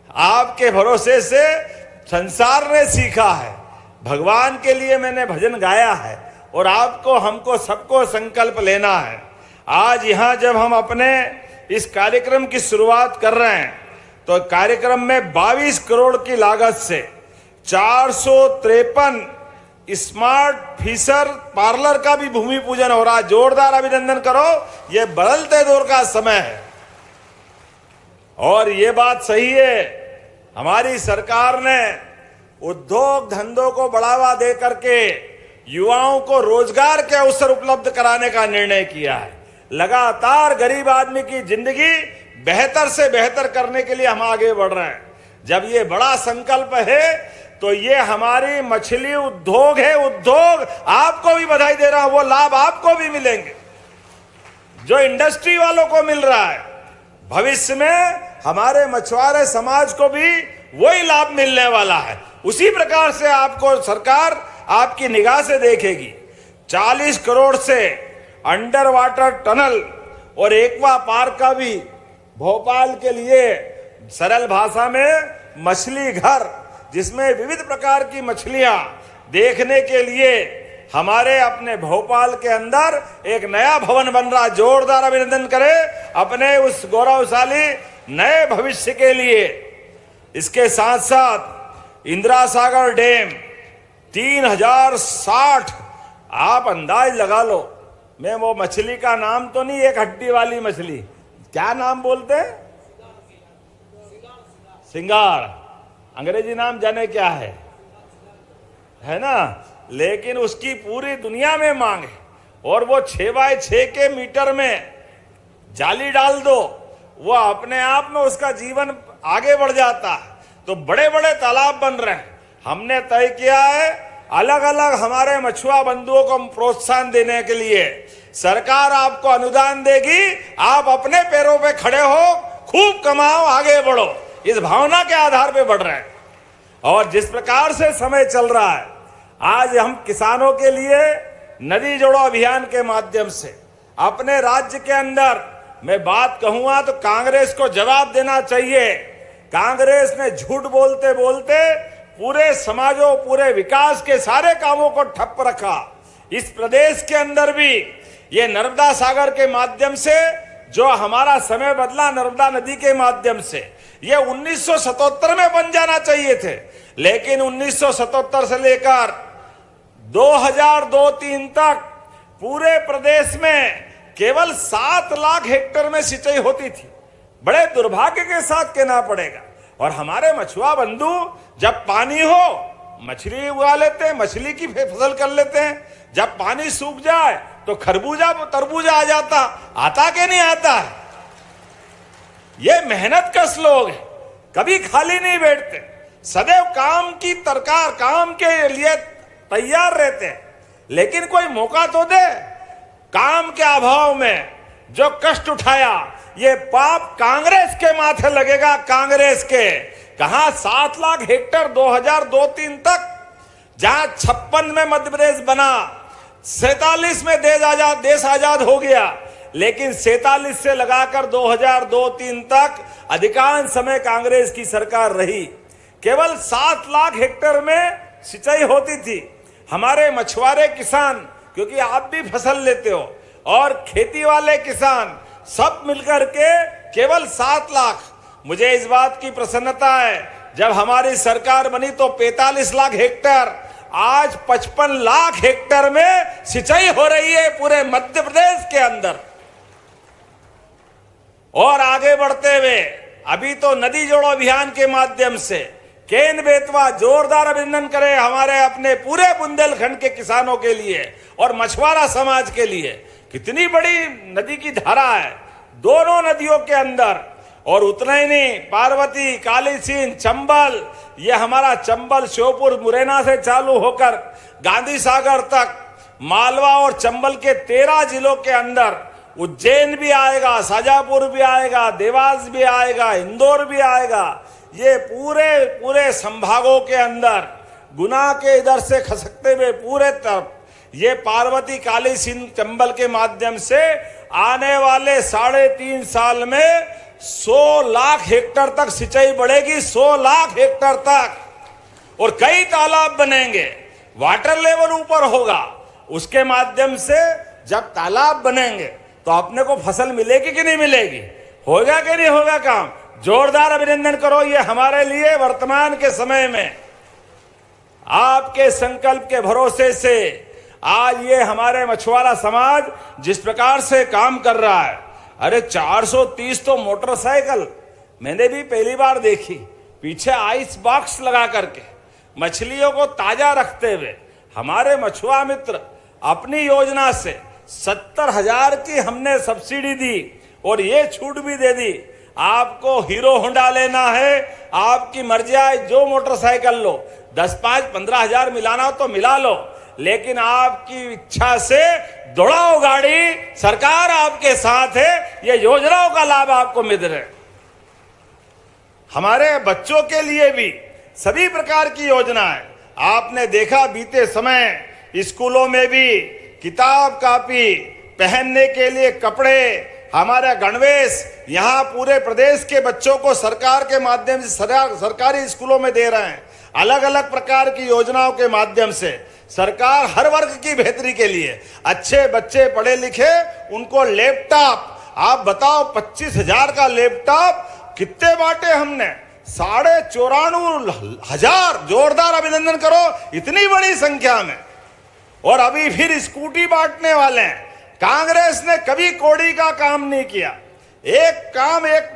आपके भरोसे से संसार ने सीखा है। भगवान के लिए मैंने भजन गाया है और आपको, हमको, सबको संकल्प लेना है। आज यहां जब हम अपने इस कार्यक्रम की शुरुआत कर रहे हैं तो कार्यक्रम में 22 करोड़ की लागत से 453 स्मार्ट फिशर पार्लर का भी भूमि पूजन हो रहा है। जोरदार अभिनंदन करो, यह बदलते दौर का समय है। और ये बात सही है, हमारी सरकार ने उद्योग धंधों को बढ़ावा दे करके युवाओं को रोजगार के अवसर उपलब्ध कराने का निर्णय किया है। लगातार गरीब आदमी की जिंदगी बेहतर से बेहतर करने के लिए हम आगे बढ़ रहे हैं। जब ये बड़ा संकल्प है तो ये हमारी मछली उद्योग है। उद्योग, आपको भी बधाई दे रहा हूं, वो लाभ आपको भी मिलेंगे जो इंडस्ट्री वालों को मिल रहा है। भविष्य में हमारे मछुआरे समाज को भी वही लाभ मिलने वाला है। उसी प्रकार से आपको सरकार आपकी निगाह से देखेगी। 40 करोड़ से अंडर वाटर टनल और एक्वा पार्क का भी भोपाल के लिए, सरल भाषा में मछली घर, जिसमें विविध प्रकार की मछलियां देखने के लिए हमारे अपने भोपाल के अंदर एक नया भवन बन रहा। जोरदार अभिनंदन करें अपने उस गौरवशाली नए भविष्य के लिए। इसके साथ साथ इंदिरा सागर डैम 3060, आप अंदाज लगा लो। मैं वो मछली का नाम तो नहीं, एक हड्डी वाली मछली, क्या नाम बोलते हैं? सिंगार। अंग्रेजी नाम जाने क्या है ना, लेकिन उसकी पूरी दुनिया में मांग है। और वो 6x6 के मीटर में जाली डाल दो, वो अपने आप में उसका जीवन आगे बढ़ जाता है। तो बड़े बड़े तालाब बन रहे हैं। हमने तय किया है अलग अलग हमारे मछुआ बंधुओं को प्रोत्साहन देने के लिए सरकार आपको अनुदान देगी। आप अपने पैरों पे खड़े हो, खूब कमाओ, आगे बढ़ो, इस भावना के आधार पे बढ़ रहे हैं। और जिस प्रकार से समय चल रहा है, आज हम किसानों के लिए नदी जोड़ो अभियान के माध्यम से अपने राज्य के अंदर, मैं बात कहूंगा तो कांग्रेस को जवाब देना चाहिए। कांग्रेस ने झूठ बोलते बोलते पूरे समाजों, पूरे विकास के सारे कामों को ठप रखा। इस प्रदेश के अंदर भी ये नर्मदा सागर के माध्यम से जो हमारा समय बदला नर्मदा नदी के माध्यम से, ये 1977 में बन जाना चाहिए थे, लेकिन 1977 से लेकर 2002-03 तक पूरे प्रदेश में केवल 7 लाख हेक्टेयर में सिंचाई होती थी। बड़े दुर्भाग्य के साथ कहना पड़ेगा। और हमारे मछुआ बंधु जब पानी हो मछली उगा लेते हैं, मछली की फसल कर लेते हैं, जब पानी सूख जाए तो खरबूजा तरबूजा आ जाता, आता के नहीं आता है। ये मेहनत कश लोग हैं, कभी खाली नहीं बैठते, सदैव काम के लिए तैयार रहते हैं, लेकिन कोई मौका तो दे। काम के अभाव में जो कष्ट उठाया, ये पाप कांग्रेस के माथे लगेगा। कांग्रेस के कहां 7 लाख हेक्टेयर 2002-03 तक, जहां 56 में मध्य प्रदेश बना, 47 में देश आजाद हो गया, लेकिन 47 से लगाकर 2002-03 तक अधिकांश समय कांग्रेस की सरकार रही। केवल 7 लाख हेक्टेयर में सिंचाई होती थी। हमारे मछुआरे किसान, क्योंकि आप भी फसल लेते हो, और खेती वाले किसान सब मिलकर के केवल 7 लाख। मुझे इस बात की प्रसन्नता है, जब हमारी सरकार बनी तो 45 लाख हेक्टेयर, आज 55 लाख हेक्टेयर में सिंचाई हो रही है पूरे मध्य प्रदेश के अंदर। और आगे बढ़ते हुए अभी तो नदी जोड़ो अभियान के माध्यम से केन बेतवा जोरदार अभिनंदन करें हमारे अपने पूरे बुंदेलखंड के किसानों के लिए और मछुआरा समाज के लिए। कितनी बड़ी नदी की धारा है दोनों नदियों के अंदर। और उतना ही नहीं, पार्वती, काली सिंध, चंबल, ये हमारा चंबल श्योपुर मुरैना से चालू होकर गांधी सागर तक, मालवा और चंबल के 13 जिलों के अंदर उज्जैन भी आएगा, शाजापुर भी आएगा, देवास भी आएगा, इंदौर भी आएगा। ये पूरे संभागों के अंदर गुना के इधर से खसकते हुए पूरे तरफ ये पार्वती, काली सिंध, चंबल के माध्यम से आने वाले 3.5 साल में 100 लाख हेक्टेयर तक सिंचाई बढ़ेगी, 100 लाख हेक्टेयर तक। और कई तालाब बनेंगे, वाटर लेवल ऊपर होगा। उसके माध्यम से जब तालाब बनेंगे तो अपने को फसल मिलेगी कि नहीं मिलेगी, होगा कि नहीं होगा काम। जोरदार अभिनंदन करो। ये हमारे लिए वर्तमान के समय में आपके संकल्प के भरोसे से आज ये हमारे मछुआरा समाज जिस प्रकार से काम कर रहा है, अरे 430 तो मोटरसाइकिल मैंने भी पहली बार देखी, पीछे आइस बॉक्स लगा करके मछलियों को ताजा रखते हुए हमारे मछुआ मित्र अपनी योजना से 70,000 की हमने सब्सिडी दी और ये छूट भी दे दी, आपको हीरो होंडा लेना है, आपकी मर्जी आए जो मोटरसाइकिल लो, 10, 5, 15,000 मिलाना हो तो मिला लो, लेकिन आपकी इच्छा से दौड़ाओ गाड़ी, सरकार आपके साथ है। ये योजनाओं का लाभ आपको मिल रहा है। हमारे बच्चों के लिए भी सभी प्रकार की योजना है। आपने देखा बीते समय स्कूलों में भी किताब कापी, पहनने के लिए कपड़े, हमारा गणवेश यहाँ पूरे प्रदेश के बच्चों को सरकार के माध्यम से सरकारी स्कूलों में दे रहे हैं। अलग अलग प्रकार की योजनाओं के माध्यम से सरकार हर वर्ग की बेहतरी के लिए अच्छे बच्चे पढ़े लिखे उनको लैपटॉप, आप बताओ 25,000 का लैपटॉप कितने बांटे हमने, 94,500। जोरदार अभिनंदन करो इतनी बड़ी संख्या में। और अभी फिर स्कूटी बांटने वाले हैं। कांग्रेस ने कभी कौड़ी का काम नहीं किया, एक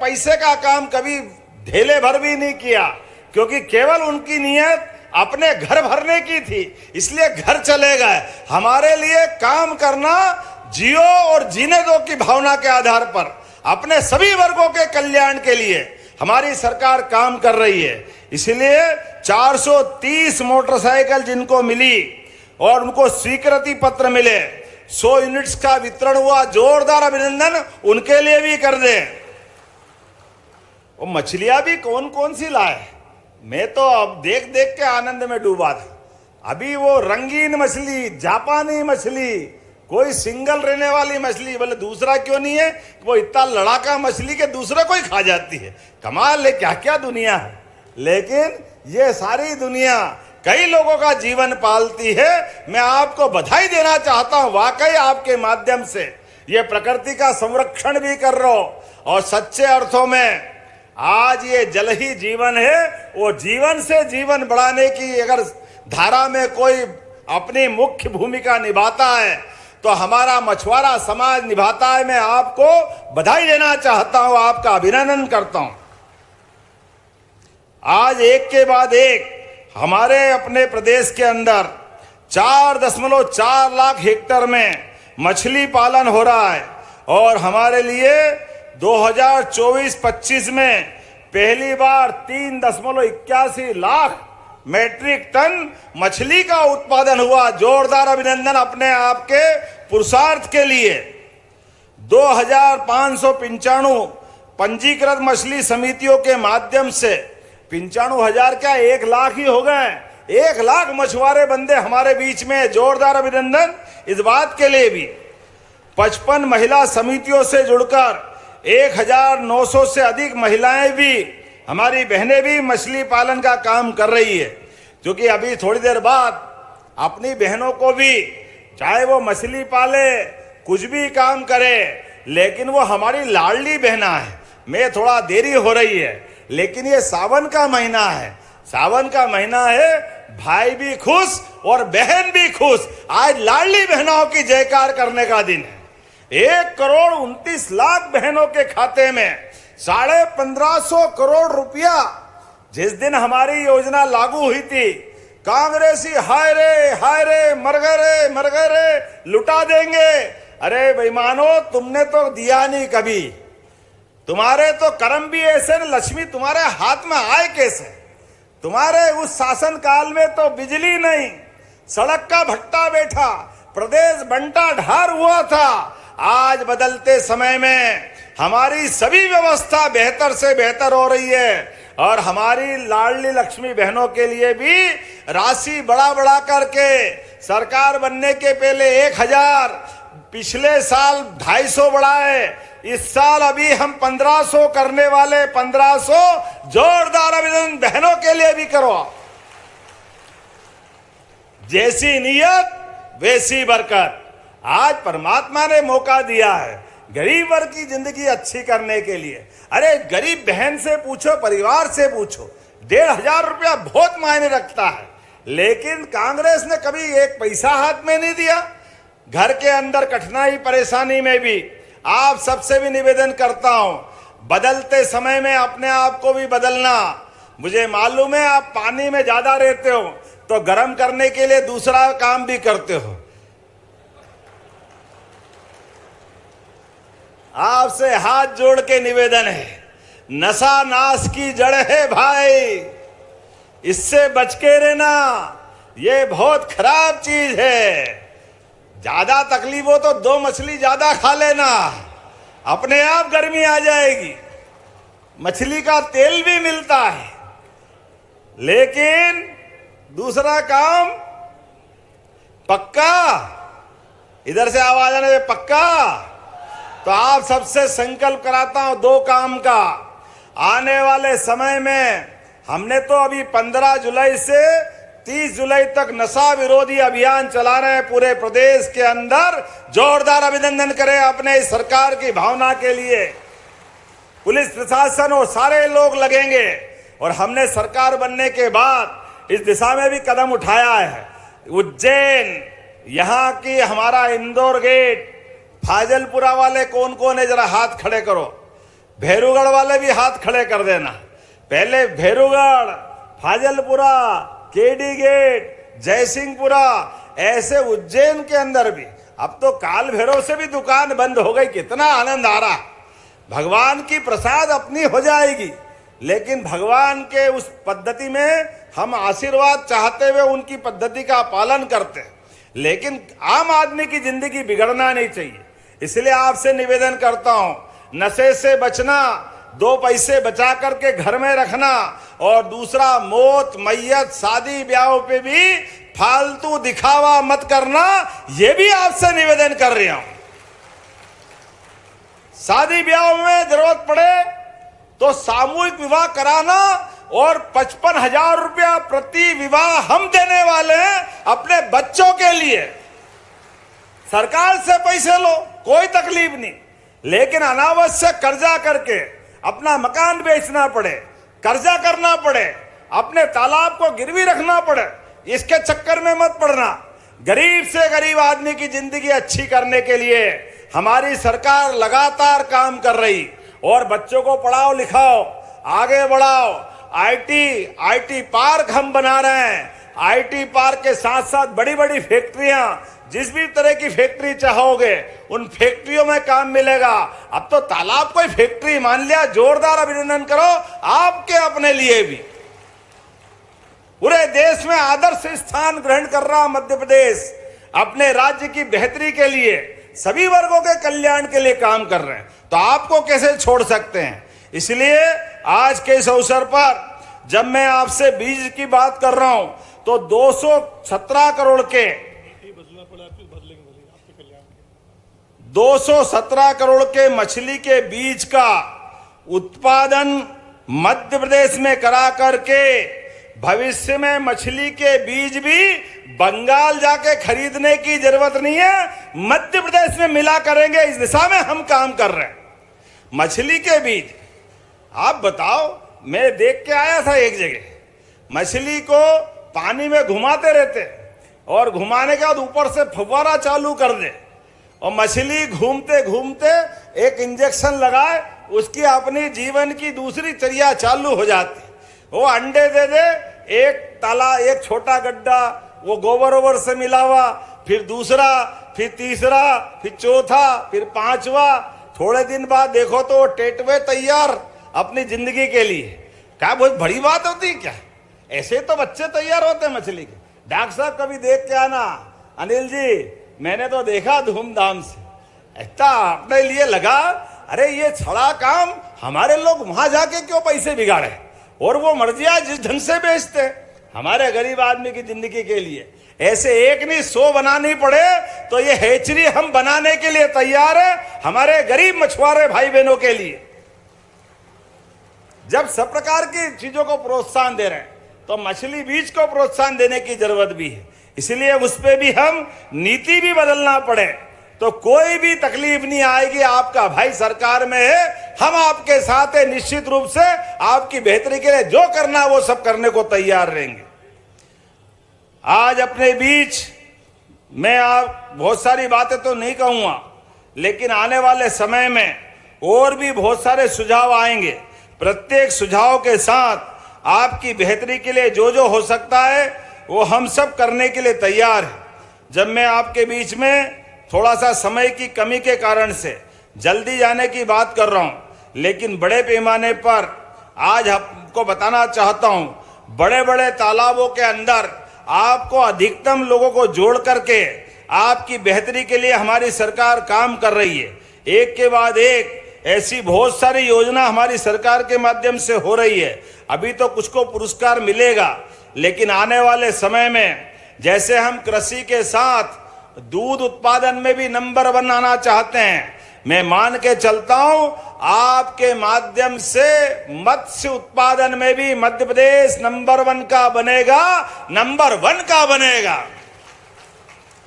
पैसे का काम कभी ढेले भर भी नहीं किया, क्योंकि केवल उनकी नीयत अपने घर भरने की थी, इसलिए घर चले गए। हमारे लिए काम करना जियो और जीने दो की भावना के आधार पर अपने सभी वर्गों के कल्याण के लिए हमारी सरकार काम कर रही है। इसलिए 430 मोटरसाइकिल जिनको मिली और उनको स्वीकृति पत्र मिले, 100 यूनिट्स का वितरण हुआ, जोरदार अभिनंदन उनके लिए भी कर दें। वो मछलियां भी कौन कौन सी लाए, मैं तो अब देख देख के आनंद में डूबा था। अभी वो रंगीन मछली, जापानी मछली, कोई सिंगल रहने वाली मछली, बोले दूसरा क्यों नहीं है, वो इतना लड़ाका मछली के दूसरे को ही खा जाती है। कमाल है, क्या क्या दुनिया है। लेकिन ये सारी दुनिया कई लोगों का जीवन पालती है। मैं आपको बधाई देना चाहता हूं, वाकई आपके माध्यम से ये प्रकृति का संरक्षण भी कर रहे हो, और सच्चे अर्थों में आज ये जल ही जीवन है। वो जीवन से जीवन बढ़ाने की अगर धारा में कोई अपनी मुख्य भूमिका निभाता है तो हमारा मछुआरा समाज निभाता है। मैं आपको बधाई देना चाहता हूं, आपका अभिनंदन करता हूं। आज एक के बाद एक हमारे अपने प्रदेश के अंदर 4.4 लाख हेक्टेयर में मछली पालन हो रहा है, और हमारे लिए 2024-25 में पहली बार 3.81 लाख मैट्रिक टन मछली का उत्पादन हुआ। जोरदार अभिनंदन अपने आप के पुरुषार्थ के लिए। 2595 पंजीकृत मछली समितियों के माध्यम से 95,000 क्या 1 लाख ही हो गए। 1 लाख मछुआरे बंदे हमारे बीच में। जोरदार अभिनंदन इस बात के लिए भी। 55 महिला समितियों से जुड़कर 1900 से अधिक महिलाएं भी, हमारी बहनें भी मछली पालन का काम कर रही है। क्योंकि अभी थोड़ी देर बाद अपनी बहनों को भी, चाहे वो मछली पाले कुछ भी काम करे, लेकिन वो हमारी लाडली बहना है। मैं थोड़ा देरी हो रही है, लेकिन ये सावन का महीना है। सावन का महीना है, भाई भी खुश और बहन भी खुश। आज लाडली बहनों की जयकार करने का दिन है। 1,29,00,000 बहनों के खाते में 1,550 करोड़ रुपया जिस दिन हमारी योजना लागू हुई थी, कांग्रेसी हाय रे मर गए रे लुटा देंगे। अरे बेईमानो, तुमने तो दिया नहीं कभी। तुम्हारे तो कर्म भी ऐसे न, लक्ष्मी तुम्हारे हाथ में आए कैसे? तुम्हारे उस शासन काल में तो बिजली नहीं, सड़क का भट्टा बैठा, प्रदेश बंटा ढार हुआ था। आज बदलते समय में हमारी सभी व्यवस्था बेहतर से बेहतर हो रही है, और हमारी लाडली लक्ष्मी बहनों के लिए भी राशि बढ़ा करके सरकार बनने के पहले 1,000, पिछले साल 250 बढ़ाए, इस साल अभी हम 1500 करने वाले। 1500 जोरदार अभिनंदन बहनों के लिए भी करो। जैसी नीयत वैसी बरकत। आज परमात्मा ने मौका दिया है गरीब वर्ग की जिंदगी अच्छी करने के लिए। अरे गरीब बहन से पूछो, परिवार से पूछो, 1,500 रुपया बहुत मायने रखता है। लेकिन कांग्रेस ने कभी 1 पैसा हाथ में नहीं दिया। घर के अंदर कठिनाई परेशानी में भी आप सबसे भी निवेदन करता हूं, बदलते समय में अपने आप को भी बदलना। मुझे मालूम है आप पानी में ज्यादा रहते हो तो गर्म करने के लिए दूसरा काम भी करते हो। आपसे हाथ जोड़ के निवेदन है, नशा नाश की जड़ है भाई, इससे बच के रहना। ये बहुत खराब चीज है। ज्यादा तकलीफ हो तो 2 मछली ज्यादा खा लेना, अपने आप गर्मी आ जाएगी। मछली का तेल भी मिलता है, लेकिन दूसरा काम पक्का। इधर से आवाज आने पक्का। तो आप सबसे संकल्प कराता हूं 2 काम का। आने वाले समय में हमने तो अभी 15 जुलाई से 30 जुलाई तक नशा विरोधी अभियान चला रहे हैं पूरे प्रदेश के अंदर। जोरदार अभिनंदन करें अपने इस सरकार की भावना के लिए। पुलिस प्रशासन और सारे लोग लगेंगे, और हमने सरकार बनने के बाद इस दिशा में भी कदम उठाया है। उज्जैन, यहाँ की हमारा इंदौर गेट, फाजलपुरा वाले कौन कौन है जरा हाथ खड़े करो। भैरूगढ़ वाले भी हाथ खड़े कर देना। पहले भैरूगढ़, फाजलपुरा, केडी गेट, जयसिंहपुरा, ऐसे उज्जैन के अंदर भी। अब तो काल भैरव से भी दुकान बंद हो गई। कितना आनंद आ रहा। भगवान की प्रसाद अपनी हो जाएगी, लेकिन भगवान के उस पद्धति में हम आशीर्वाद चाहते हुए उनकी पद्धति का पालन करते हैं। लेकिन आम आदमी की जिंदगी बिगड़ना नहीं चाहिए। इसलिए आपसे निवेदन करता हूं, नशे से बचना, 2 पैसे बचा करके घर में रखना, और दूसरा मौत, मैयत, शादी ब्याह पे भी फालतू दिखावा मत करना। यह भी आपसे निवेदन कर रहा हूं। शादी ब्याह में जरूरत पड़े तो सामूहिक विवाह कराना, और 55,000 रुपया प्रति विवाह हम देने वाले हैं अपने बच्चों के लिए। सरकार से पैसे लो, कोई तकलीफ नहीं, लेकिन अनावश्यक कर्जा करके अपना मकान बेचना पड़े, कर्जा करना पड़े, अपने तालाब को गिरवी रखना पड़े, इसके चक्कर में मत पड़ना। गरीब से गरीब आदमी की जिंदगी अच्छी करने के लिए हमारी सरकार लगातार काम कर रही, और बच्चों को पढ़ाओ लिखाओ, आगे बढ़ाओ। आईटी पार्क हम बना रहे हैं। आईटी पार्क के साथ साथ बड़ी बड़ी फैक्ट्रियां, जिस भी तरह की फैक्ट्री चाहोगे उन फैक्ट्रियों में काम मिलेगा। अब तो तालाब कोई फैक्ट्री मान लिया, जोरदार अभिनंदन करो आपके अपने लिए भी। पूरे देश में आदर्श स्थान ग्रहण कर रहा मध्य प्रदेश अपने राज्य की बेहतरी के लिए, सभी वर्गों के कल्याण के लिए काम कर रहे हैं, तो आपको कैसे छोड़ सकते हैं। इसलिए आज के इस अवसर पर जब मैं आपसे बीज की बात कर रहा हूं तो 217 करोड़ के 217 करोड़ के मछली के बीज का उत्पादन मध्य प्रदेश में करा करके भविष्य में मछली के बीज भी बंगाल जाके खरीदने की जरूरत नहीं है, मध्य प्रदेश में मिला करेंगे। इस दिशा में हम काम कर रहे हैं। मछली के बीज आप बताओ, मैं देख के आया था एक जगह, मछली को पानी में घुमाते रहते और घुमाने के बाद ऊपर से फव्वारा चालू कर दे और मछली घूमते घूमते एक इंजेक्शन लगाए, उसकी अपनी जीवन की दूसरी चर्या चालू हो जाती। वो अंडे दे दे, एक छोटा गड्ढा वो गोबर ओबर से मिला हुआ, फिर दूसरा, फिर तीसरा, फिर चौथा, फिर पांचवा। थोड़े दिन बाद देखो तो वो टेटवे तैयार अपनी जिंदगी के लिए। क्या बहुत बड़ी बात होती है क्या? ऐसे तो बच्चे तैयार होते हैं मछली के। डॉक्टर साहब कभी देख के आना। अनिल जी, मैंने तो देखा धूमधाम से, इतना अपने लिए लगा अरे ये छड़ा काम हमारे लोग वहां जाके क्यों पैसे बिगाड़े, और वो मर्जियां जिस ढंग से बेचते हमारे गरीब आदमी की जिंदगी के लिए। ऐसे एक नहीं 100 बनानी पड़े तो ये हैचरी हम बनाने के लिए तैयार है, हमारे गरीब मछुआरे भाई बहनों के लिए। जब सब प्रकार की चीजों को प्रोत्साहन दे रहे हैं तो मछली बीज को प्रोत्साहन देने की जरूरत भी है। इसलिए उस पर भी हम नीति भी बदलना पड़े तो कोई भी तकलीफ नहीं आएगी। आपका भाई सरकार में है, हम आपके साथ है। निश्चित रूप से आपकी बेहतरी के लिए जो करना वो सब करने को तैयार रहेंगे। आज अपने बीच मैं आप बहुत सारी बातें तो नहीं कहूंगा, लेकिन आने वाले समय में और भी बहुत सारे सुझाव आएंगे। प्रत्येक सुझाव के साथ आपकी बेहतरी के लिए जो जो हो सकता है वो हम सब करने के लिए तैयार है। जब मैं आपके बीच में थोड़ा सा समय की कमी के कारण से जल्दी जाने की बात कर रहा हूं, लेकिन बड़े पैमाने पर आज आपको बताना चाहता हूं, बड़े बड़े तालाबों के अंदर आपको अधिकतम लोगों को जोड़ करके आपकी बेहतरी के लिए हमारी सरकार काम कर रही है। एक के बाद एक ऐसी बहुत सारी योजना हमारी सरकार के माध्यम से हो रही है। अभी तो कुछ को पुरस्कार मिलेगा, लेकिन आने वाले समय में जैसे हम कृषि के साथ दूध उत्पादन में भी नंबर 1 आना चाहते हैं, मैं मान के चलता हूं आपके माध्यम से मत्स्य उत्पादन में भी मध्य प्रदेश नंबर 1 का बनेगा, नंबर 1 का बनेगा।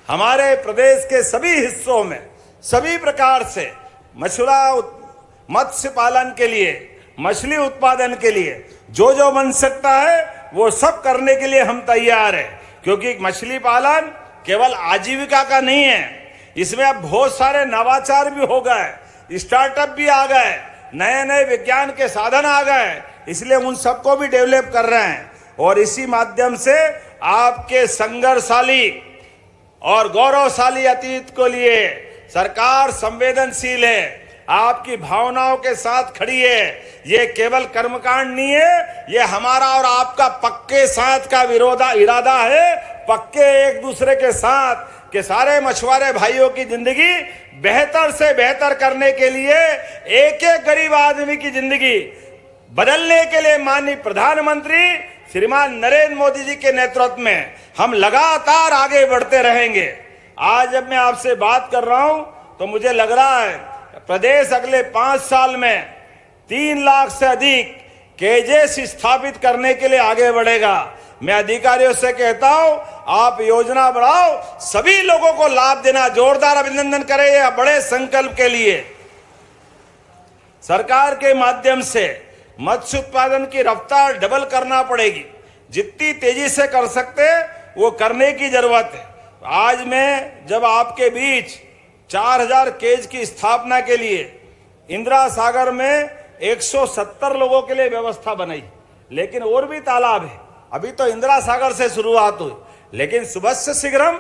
हमारे प्रदेश के सभी हिस्सों में सभी प्रकार से मत्स्य पालन के लिए, मछली उत्पादन के लिए जो जो बन सकता है वो सब करने के लिए हम तैयार हैं। क्योंकि मछली पालन केवल आजीविका का नहीं है, इसमें अब बहुत सारे नवाचार भी हो गए, स्टार्टअप भी आ गए, नए नए विज्ञान के साधन आ गए, इसलिए उन सबको भी डेवलप कर रहे हैं। और इसी माध्यम से आपके संघर्षशाली और गौरवशाली अतीत को लिए सरकार संवेदनशील है, आपकी भावनाओं के साथ खड़ी है। ये केवल कर्मकांड नहीं है, ये हमारा और आपका पक्के साथ का इरादा है, पक्के एक दूसरे के साथ के सारे मछुआरे भाइयों की जिंदगी बेहतर से बेहतर करने के लिए, एक एक गरीब आदमी की जिंदगी बदलने के लिए माननीय प्रधानमंत्री श्रीमान नरेंद्र मोदी जी के नेतृत्व में हम लगातार आगे बढ़ते रहेंगे। आज जब मैं आपसे बात कर रहा हूं तो मुझे लग रहा है प्रदेश अगले 5 साल में 3 लाख से अधिक केजेस स्थापित करने के लिए आगे बढ़ेगा। मैं अधिकारियों से कहता हूं, आप योजना बढ़ाओ, सभी लोगों को लाभ देना। जोरदार अभिनंदन करें ये बड़े संकल्प के लिए। सरकार के माध्यम से मत्स्य उत्पादन की रफ्तार डबल करना पड़ेगी। जितनी तेजी से कर सकते वो करने की जरूरत है। आज मैं जब आपके बीच 4000 केज की स्थापना के लिए इंदिरा सागर में 170 लोगों के लिए व्यवस्था बनाई, लेकिन और भी तालाब है। अभी तो इंदिरा सागर से शुरुआत हुई, लेकिन सुबह से शीघ्रम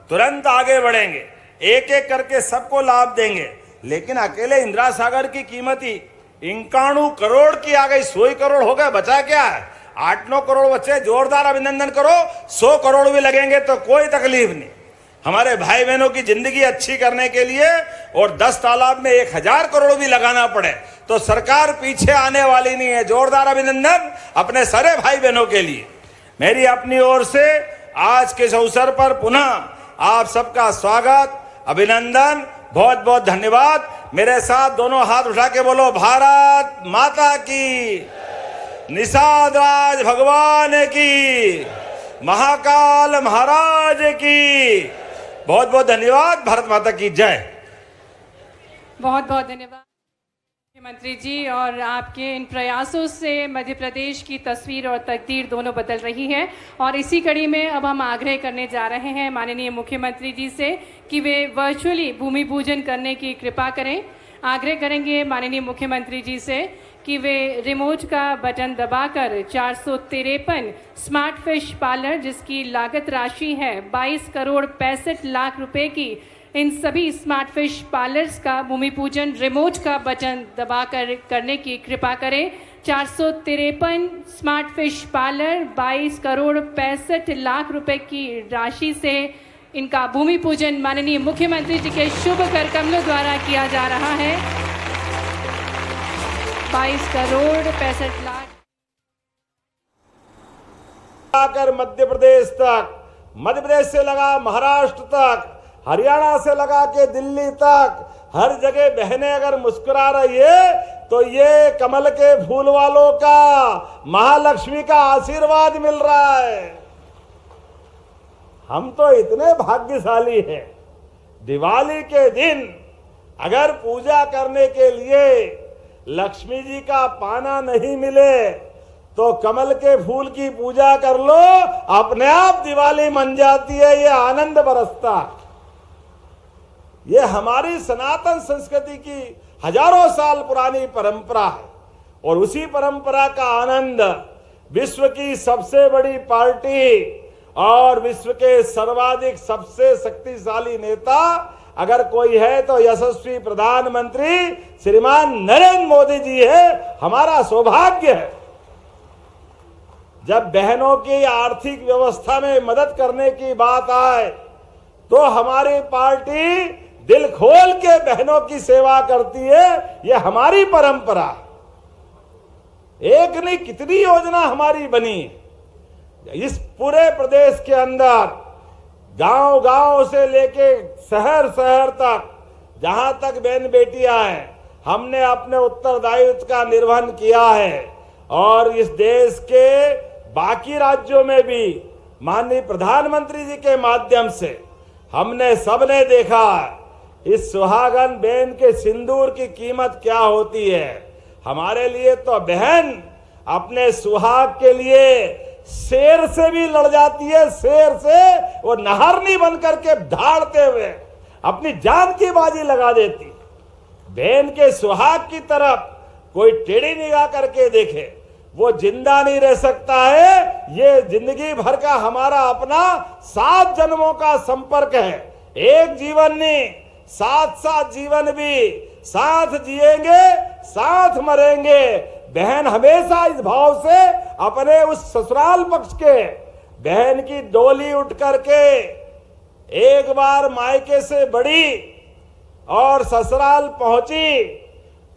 तुरंत आगे बढ़ेंगे, एक एक करके सबको लाभ देंगे। लेकिन अकेले इंदिरा सागर की कीमत ही 91 करोड़ की आ गई। 100 करोड़ हो गए, बचा क्या है? 8-9 करोड़ बचे। जोरदार अभिनंदन करो। 100 करोड़ भी लगेंगे तो कोई तकलीफ नहीं। हमारे भाई बहनों की जिंदगी अच्छी करने के लिए और 10 तालाब में 1000 करोड़ भी लगाना पड़े तो सरकार पीछे आने वाली नहीं है। जोरदार अभिनंदन अपने सारे भाई बहनों के लिए। मेरी अपनी ओर से आज के इस अवसर पर पुनः आप सबका स्वागत, अभिनंदन, बहुत बहुत धन्यवाद। मेरे साथ दोनों हाथ उठा के बोलो, भारत माता की, निषाद राज भगवान की, महाकाल महाराज की। बहुत बहुत धन्यवाद। भारत माता की जय। बहुत बहुत धन्यवाद मुख्यमंत्री जी। और आपके इन प्रयासों से मध्य प्रदेश की तस्वीर और तकदीर दोनों बदल रही है। और इसी कड़ी में अब हम आग्रह करने जा रहे हैं माननीय मुख्यमंत्री जी से कि वे वर्चुअली भूमि पूजन करने की कृपा करें। आग्रह करेंगे माननीय मुख्यमंत्री जी से कि वे रिमोट का बटन दबाकर 453 स्मार्ट फिश पार्लर, जिसकी लागत राशि है 22 करोड़ 65 लाख रुपए की, इन सभी स्मार्ट फिश पार्लर्स का भूमि पूजन रिमोट का बटन दबाकर करने की कृपा करें। 453 smart fish parlour 22 crore 65 lakh रुपए की राशि से इनका भूमि पूजन माननीय मुख्यमंत्री जी के शुभ कर कमलों द्वारा किया जा रहा है। 22 करोड़ 65 लाख आकर मध्य प्रदेश तक, मध्य प्रदेश से लगा महाराष्ट्र तक, हरियाणा से लगा के दिल्ली तक, हर जगह बहनें अगर मुस्कुरा रही है तो ये कमल के फूल वालों का, महालक्ष्मी का आशीर्वाद मिल रहा है। हम तो इतने भाग्यशाली हैं, दिवाली के दिन अगर पूजा करने के लिए लक्ष्मी जी का पाना नहीं मिले तो कमल के फूल की पूजा कर लो, अपने आप दिवाली मन जाती है, ये आनंद बरसता। ये हमारी सनातन संस्कृति की हजारों साल पुरानी परंपरा है और उसी परंपरा का आनंद विश्व की सबसे बड़ी पार्टी और विश्व के सर्वाधिक सबसे शक्तिशाली नेता अगर कोई है तो यशस्वी प्रधानमंत्री श्रीमान नरेंद्र मोदी जी है। हमारा सौभाग्य है। जब बहनों की आर्थिक व्यवस्था में मदद करने की बात आए तो हमारी पार्टी दिल खोल के बहनों की सेवा करती है। ये हमारी परंपरा। एक नहीं कितनी योजना हमारी बनी इस पूरे प्रदेश के अंदर, गांव गांव से लेके शहर शहर तक, जहां तक बहन बेटियां हैं, हमने अपने उत्तरदायित्व का निर्वहन किया है। और इस देश के बाकी राज्यों में भी माननीय प्रधानमंत्री जी के माध्यम से हमने सबने देखा इस सुहागन बहन के सिंदूर की कीमत क्या होती है। हमारे लिए तो बहन अपने सुहाग के लिए शेर से भी लड़ जाती है। शेर से वो नहरनी बन करके धाड़ते हुए अपनी जान की बाजी लगा देती। बहन के सुहाग की तरफ कोई टेढ़ी निगाह करके देखे वो जिंदा नहीं रह सकता है। ये जिंदगी भर का हमारा अपना 7 जन्मों का संपर्क है। एक जीवन नहीं, 7 जीवन भी साथ जिएंगे, साथ मरेंगे। बहन हमेशा इस भाव से अपने उस ससुराल पक्ष के बहन की डोली उठ करके एक बार मायके से बढ़ी और ससुराल पहुंची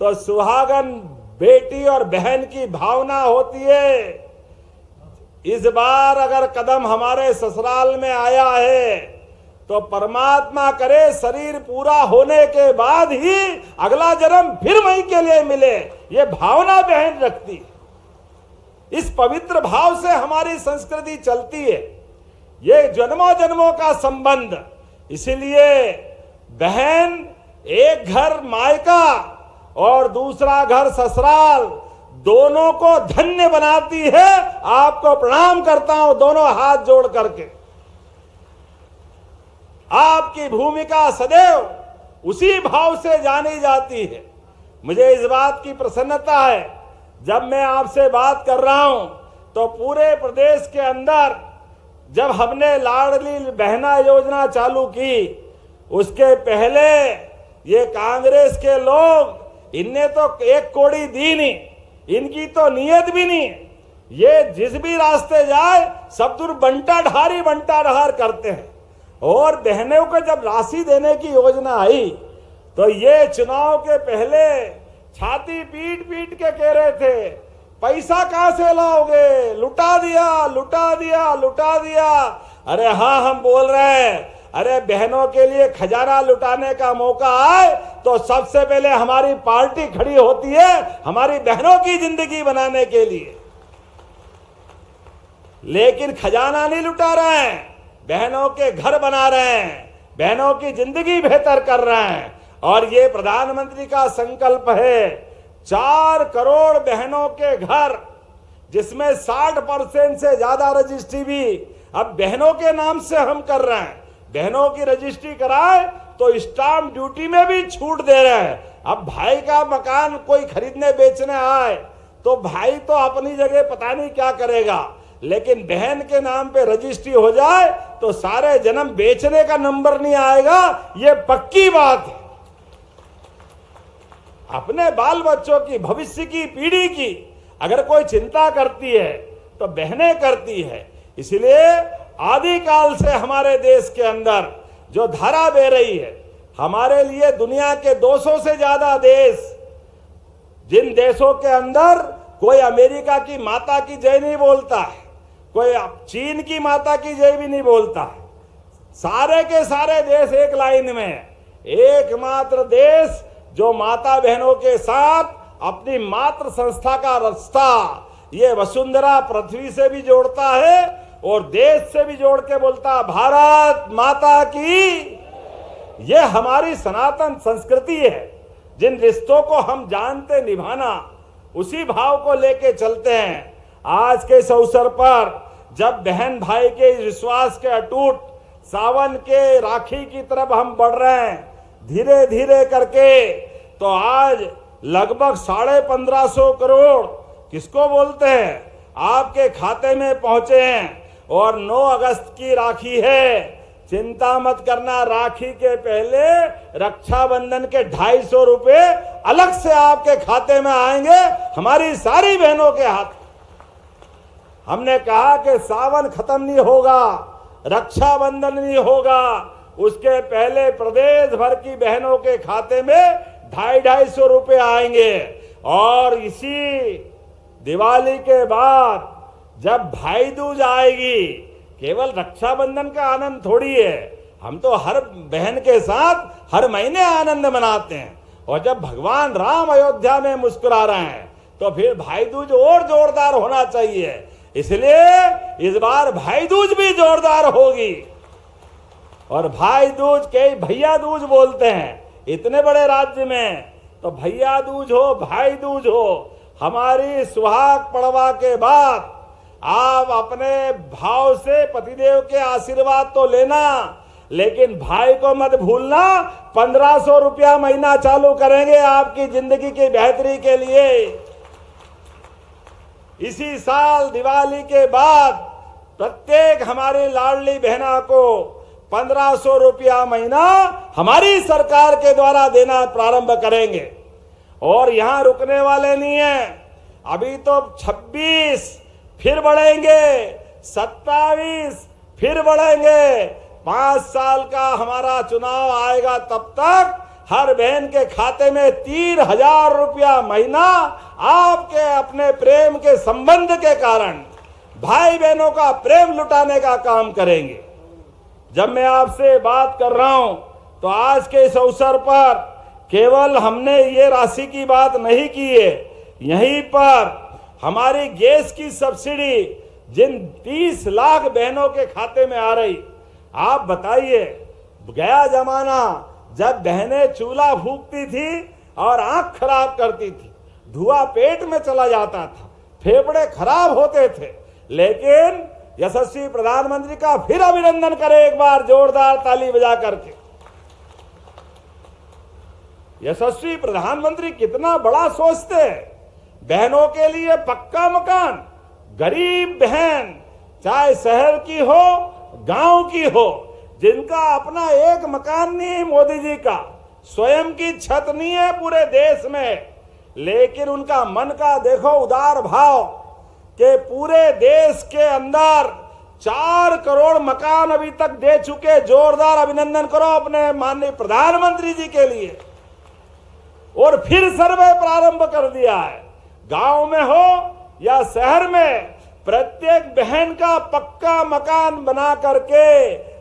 तो सुहागन बेटी और बहन की भावना होती है। इस बार अगर कदम हमारे ससुराल में आया है तो परमात्मा करे शरीर पूरा होने के बाद ही अगला जन्म फिर वहीं के लिए मिले। ये भावना बहन रखती। इस पवित्र भाव से हमारी संस्कृति चलती है, ये जन्मों जन्मों का संबंध। इसलिए बहन एक घर मायका और दूसरा घर ससुराल, दोनों को धन्य बनाती है। आपको प्रणाम करता हूं दोनों हाथ जोड़ करके। आपकी भूमिका सदैव उसी भाव से जानी जाती है। मुझे इस बात की प्रसन्नता है, जब मैं आपसे बात कर रहा हूं तो पूरे प्रदेश के अंदर जब हमने लाडली बहना योजना चालू की, उसके पहले ये कांग्रेस के लोग, इनने तो 1 कौड़ी दी नहीं, इनकी तो नियत भी नहीं। ये जिस भी रास्ते जाए सब दूर बंटा ढार करते हैं। और बहनों को जब राशि देने की योजना आई तो ये चुनाव के पहले छाती पीट के कह रहे थे, पैसा कहां से लाओगे, लुटा दिया। अरे हाँ, हम बोल रहे हैं, अरे बहनों के लिए खजाना लुटाने का मौका आए तो सबसे पहले हमारी पार्टी खड़ी होती है हमारी बहनों की जिंदगी बनाने के लिए। लेकिन खजाना नहीं लुटा रहे हैं, बहनों के घर बना रहे हैं, बहनों की जिंदगी बेहतर कर रहे हैं। और ये प्रधानमंत्री का संकल्प है 4 करोड़ बहनों के घर, जिसमें 60% से ज्यादा रजिस्ट्री भी अब बहनों के नाम से हम कर रहे हैं। बहनों की रजिस्ट्री कराए तो स्टाम्प ड्यूटी में भी छूट दे रहे हैं। अब भाई का मकान कोई खरीदने बेचने आए तो भाई तो अपनी जगह पता नहीं क्या करेगा, लेकिन बहन के नाम पे रजिस्ट्री हो जाए तो सारे जन्म बेचने का नंबर नहीं आएगा। ये पक्की बात है। अपने बाल बच्चों की, भविष्य की पीढ़ी की अगर कोई चिंता करती है तो बहनें करती है। इसलिए आदिकाल से हमारे देश के अंदर जो धारा बह रही है, हमारे लिए दुनिया के 200 से ज्यादा देश, जिन देशों के अंदर कोई अमेरिका की माता की जय नहीं बोलता है, कोई चीन की माता की जय भी नहीं बोलता है, सारे के सारे देश एक लाइन में, एकमात्र देश जो माता बहनों के साथ अपनी मातृ संस्था का रास्ता ये वसुंधरा पृथ्वी से भी जोड़ता है और देश से भी जोड़ के बोलता भारत माता की। ये हमारी सनातन संस्कृति है। जिन रिश्तों को हम जानते निभाना, उसी भाव को लेके चलते हैं। आज के इस अवसर पर जब बहन भाई के विश्वास के अटूट सावन के राखी की तरफ हम बढ़ रहे हैं धीरे धीरे करके, तो आज लगभग 1550 करोड़ किसको बोलते हैं आपके खाते में पहुंचे हैं। और 9 अगस्त की राखी है, चिंता मत करना, राखी के पहले रक्षाबंधन के 250 रुपए अलग से आपके खाते में आएंगे, हमारी सारी बहनों के हाथ। हमने कहा कि सावन खत्म नहीं होगा, रक्षाबंधन नहीं होगा, उसके पहले प्रदेश भर की बहनों के खाते में 250 रुपए आएंगे। और इसी दिवाली के बाद जब भाई दूज आएगी, केवल रक्षाबंधन का आनंद थोड़ी है, हम तो हर बहन के साथ हर महीने आनंद मनाते हैं। और जब भगवान राम अयोध्या में मुस्कुरा रहे हैं तो फिर भाई दूज और जोरदार होना चाहिए। इसलिए इस बार भाई दूज भी जोरदार होगी। और भाई दूज के भैया दूज बोलते हैं, इतने बड़े राज्य में तो भैया दूज हो भाई दूज हो, हमारी सुहाग पड़वा के बाद आप अपने भाव से पतिदेव के आशीर्वाद तो लेना, लेकिन भाई को मत भूलना। 1500 रुपया महीना चालू करेंगे आपकी जिंदगी की बेहतरी के लिए। इसी साल दिवाली के बाद प्रत्येक हमारी लाडली बहना को 1500 रुपया महीना हमारी सरकार के द्वारा देना प्रारंभ करेंगे। और यहां रुकने वाले नहीं है, अभी तो 26 फिर बढ़ेंगे, 27 फिर बढ़ेंगे। 5 साल का हमारा चुनाव आएगा, तब तक हर बहन के खाते में 3000 रुपया महीना आपके अपने प्रेम के संबंध के कारण भाई बहनों का प्रेम लुटाने का काम करेंगे। जब मैं आपसे बात कर रहा हूं तो आज के इस अवसर पर केवल हमने ये राशि की बात नहीं की है, यहीं पर हमारी गैस की सब्सिडी जिन 30 लाख बहनों के खाते में आ रही, आप बताइए, गया जमाना जब बहनें चूल्हा फूंकती थी और आंख खराब करती थी, धुआं पेट में चला जाता था, फेफड़े खराब होते थे, लेकिन यशस्वी प्रधानमंत्री का फिर अभिनंदन करें एक बार जोरदार ताली बजा करके। यशस्वी प्रधानमंत्री कितना बड़ा सोचते हैं, बहनों के लिए पक्का मकान, गरीब बहन चाहे शहर की हो गांव की हो, जिनका अपना एक मकान नहीं है, मोदी जी का स्वयं की छत नहीं है पूरे देश में, लेकिन उनका मन का देखो उदार भाव कि पूरे देश के अंदर 4 करोड़ मकान अभी तक दे चुके। जोरदार अभिनंदन करो अपने माननीय प्रधानमंत्री जी के लिए। और फिर सर्वे प्रारंभ कर दिया है, गांव में हो या शहर में, प्रत्येक बहन का पक्का मकान बना करके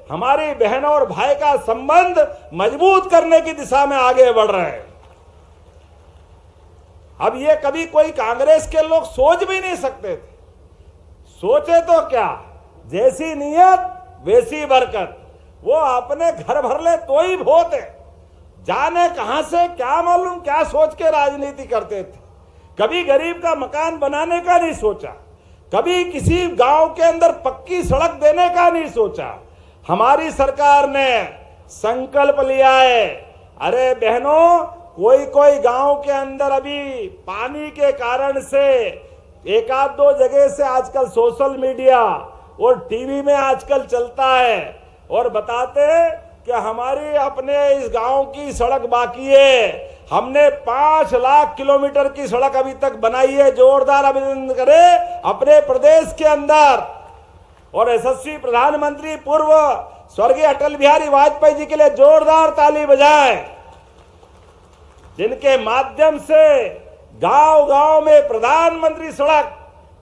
हमारी बहनों और भाई का संबंध मजबूत करने की दिशा में आगे बढ़ रहे हैं। अब ये कभी कोई कांग्रेस के लोग सोच भी नहीं सकते थे। सोचे तो क्या, जैसी नीयत वैसी बरकत। वो अपने घर भर ले तो ही भोट है, जाने कहां से क्या मालूम क्या सोच के राजनीति करते थे। कभी गरीब का मकान बनाने का नहीं सोचा, कभी किसी गांव के अंदर पक्की सड़क देने का नहीं सोचा। हमारी सरकार ने संकल्प लिया है, अरे बहनों, कोई गांव के अंदर अभी पानी के कारण से एक आध दो जगह से आजकल सोशल मीडिया और टीवी में आजकल चलता है और बताते कि हमारी अपने इस गांव की सड़क बाकी है। हमने 5 लाख किलोमीटर की सड़क अभी तक बनाई है। जोरदार अभिनंदन करें अपने प्रदेश के अंदर। और यशस्वी प्रधानमंत्री पूर्व स्वर्गीय अटल बिहारी वाजपेयी जी के लिए जोरदार ताली बजाएं, जिनके माध्यम से गांव गांव में प्रधानमंत्री सड़क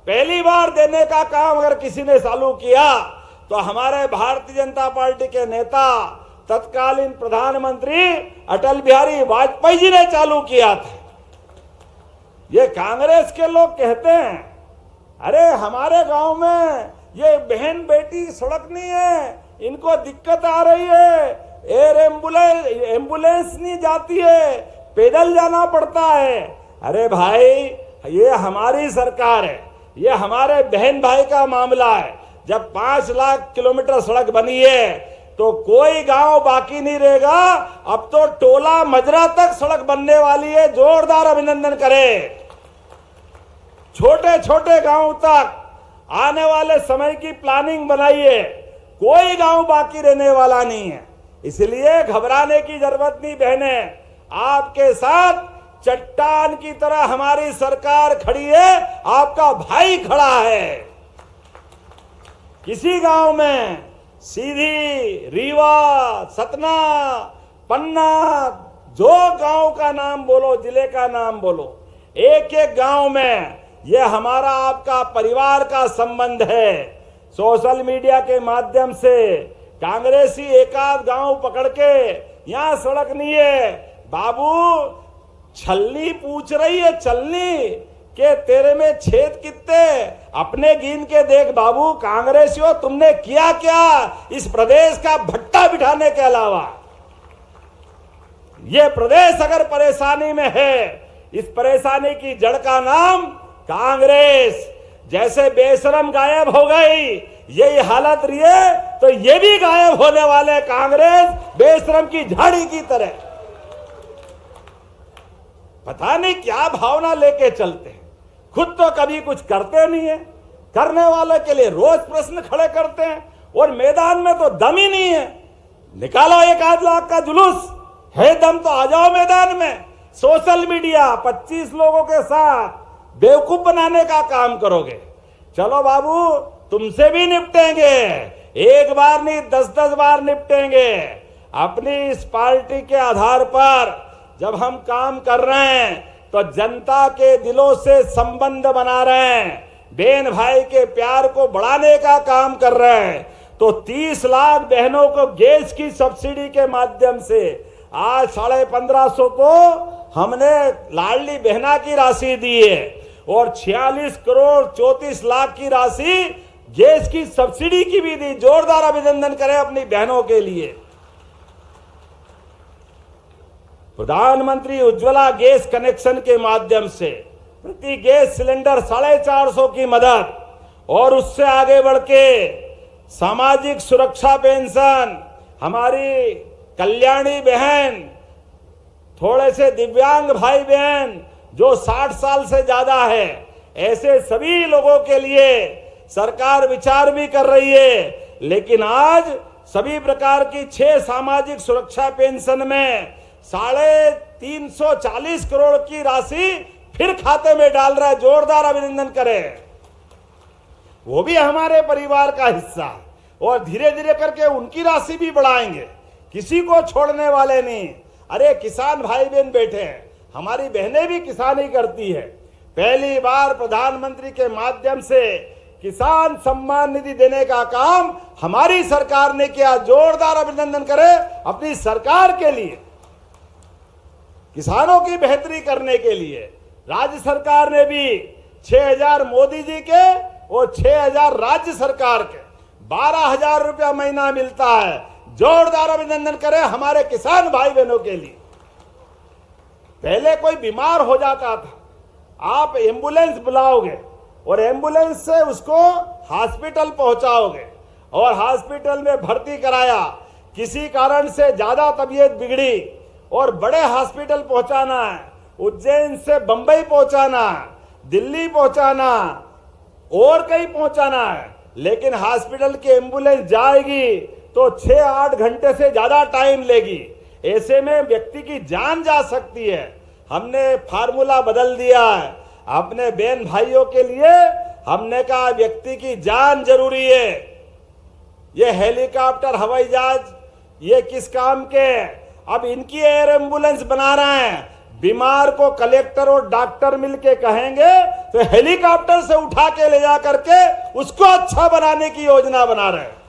पहली बार देने का काम अगर किसी ने चालू किया तो हमारे भारतीय जनता पार्टी के नेता तत्कालीन प्रधानमंत्री अटल बिहारी वाजपेयी जी ने चालू किया था। ये कांग्रेस के लोग कहते हैं, अरे हमारे गांव में ये बहन बेटी सड़क नहीं है, इनको दिक्कत आ रही है, एयर एम्बुलेंस नहीं जाती है, पैदल जाना पड़ता है। अरे भाई, ये हमारी सरकार है, ये हमारे बहन भाई का मामला है। जब 5 लाख किलोमीटर सड़क बनी है तो कोई गांव बाकी नहीं रहेगा। अब तो टोला मजरा तक सड़क बनने वाली है। जोरदार अभिनंदन करें। छोटे छोटे गांव तक आने वाले समय की प्लानिंग बनाइए, कोई गांव बाकी रहने वाला नहीं है। इसलिए घबराने की जरूरत नहीं बहने, आपके साथ चट्टान की तरह हमारी सरकार खड़ी है, आपका भाई खड़ा है। किसी गांव में सीधी, रीवा, सतना, पन्ना, जो गांव का नाम बोलो, जिले का नाम बोलो, एक एक गांव में यह हमारा आपका परिवार का संबंध है। सोशल मीडिया के माध्यम से कांग्रेसी एक आध गांव पकड़ के यहां सड़क नहीं है, बाबू छलनी पूछ रही है, चलनी के तेरे में छेद कितने, अपने गिन के देख बाबू। कांग्रेसियों, तुमने किया क्या इस प्रदेश का भट्टा बिठाने के अलावा? ये प्रदेश अगर परेशानी में है, इस परेशानी की जड़ का नाम कांग्रेस। जैसे बेशरम गायब हो गई, यही हालत रही है तो ये भी गायब होने वाले कांग्रेस बेशरम की झाड़ी की तरह। पता नहीं क्या भावना लेके चलते हैं, खुद तो कभी कुछ करते नहीं है, करने वाले के लिए रोज प्रश्न खड़े करते हैं और मैदान में तो दम ही नहीं है। निकालो 1 लाख का जुलूस, है दम तो आ जाओ मैदान में। सोशल मीडिया 25 लोगों के साथ बेवकूफ बनाने का काम करोगे। चलो बाबू, तुमसे भी निपटेंगे, एक बार नहीं 10-10 बार निपटेंगे। अपनी इस पार्टी के आधार पर जब हम काम कर रहे हैं तो जनता के दिलों से संबंध बना रहे हैं, बहन भाई के प्यार को बढ़ाने का काम कर रहे हैं। तो 30 लाख बहनों को गैस की सब्सिडी के माध्यम से आज 1550 को हमने लाडली बहना की राशि दी है। और 46 करोड़ 34 लाख की राशि गैस की सब्सिडी की भी दी। जोरदार अभिनंदन करें अपनी बहनों के लिए। प्रधानमंत्री उज्ज्वला गैस कनेक्शन के माध्यम से प्रति गैस सिलेंडर 450 की मदद, और उससे आगे बढ़ के सामाजिक सुरक्षा पेंशन, हमारी कल्याणी बहन, थोड़े से दिव्यांग भाई बहन जो 60 साल से ज्यादा है, ऐसे सभी लोगों के लिए सरकार विचार भी कर रही है। लेकिन आज सभी प्रकार की 6 सामाजिक सुरक्षा पेंशन में 340 करोड़ की राशि फिर खाते में डाल रहा है। जोरदार अभिनंदन करें। वो भी हमारे परिवार का हिस्सा, और धीरे धीरे करके उनकी राशि भी बढ़ाएंगे, किसी को छोड़ने वाले नहीं। अरे किसान भाई बहन बैठे हैं, हमारी बहनें भी किसानी करती है। पहली बार प्रधानमंत्री के माध्यम से किसान सम्मान निधि देने का काम हमारी सरकार ने किया। जोरदार अभिनंदन करें अपनी सरकार के लिए। किसानों की बेहतरी करने के लिए राज्य सरकार ने भी 6,000 मोदी जी के और 6,000 राज्य सरकार के 12,000 रुपया महीना मिलता है। जोरदार अभिनंदन करें हमारे किसान भाई बहनों के लिए। पहले कोई बीमार हो जाता था, आप एम्बुलेंस बुलाओगे और एम्बुलेंस से उसको हॉस्पिटल पहुंचाओगे, और हॉस्पिटल में भर्ती कराया, किसी कारण से ज्यादा तबीयत बिगड़ी और बड़े हॉस्पिटल पहुंचाना है, उज्जैन से बंबई पहुंचाना है, दिल्ली पहुंचाना और कहीं पहुंचाना है, लेकिन हॉस्पिटल की एम्बुलेंस जाएगी तो 6-8 घंटे से ज्यादा टाइम लेगी। ऐसे में व्यक्ति की जान जा सकती है। हमने फार्मूला बदल दिया है अपने बहन भाइयों के लिए। हमने कहा व्यक्ति की जान जरूरी है। ये हेलीकॉप्टर, हवाई जहाज, ये किस काम के? अब इनकी एयर एम्बुलेंस बना रहे हैं। बीमार को कलेक्टर और डॉक्टर मिलके कहेंगे तो हेलीकॉप्टर से उठा के ले जा करके उसको अच्छा बनाने की योजना बना रहे हैं।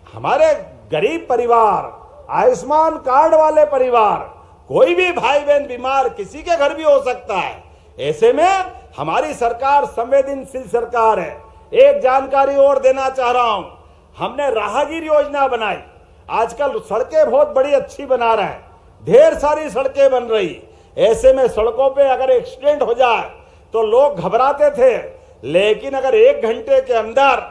हमारे गरीब परिवार, आयुष्मान कार्ड वाले परिवार, कोई भी भाई बहन बीमार किसी के घर भी हो सकता है। ऐसे में हमारी सरकार संवेदनशील सरकार है। एक जानकारी और देना चाह रहा हूं, हमने राहगीर योजना बनाई। आजकल सड़कें बहुत बड़ी अच्छी बना रहे हैं, ढेर सारी सड़कें बन रही। ऐसे में सड़कों पे अगर एक्सीडेंट हो जाए तो लोग घबराते थे, लेकिन अगर 1 घंटे के अंदर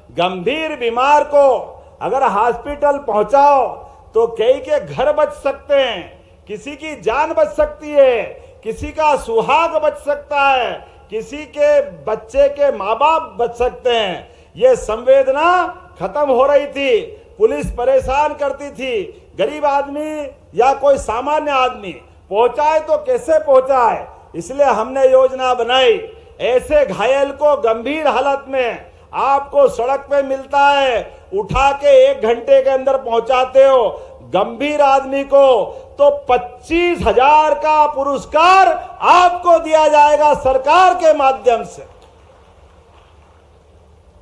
गंभीर बीमार को अगर हॉस्पिटल पहुंचाओ तो कई के घर बच सकते हैं, किसी की जान बच सकती है, किसी का सुहाग बच सकता है, किसी के बच्चे के माँ बाप बच सकते हैं। ये संवेदना खत्म हो रही थी। पुलिस परेशान करती थी, गरीब आदमी या कोई सामान्य आदमी पहुंचाए तो कैसे पहुंचाए, इसलिए हमने योजना बनाई। ऐसे घायल को गंभीर हालत में आपको सड़क पे मिलता है, उठा के 1 घंटे के अंदर पहुंचाते हो। गंभीर आदमी को तो 25,000 का पुरस्कार आपको दिया जाएगा सरकार के माध्यम से।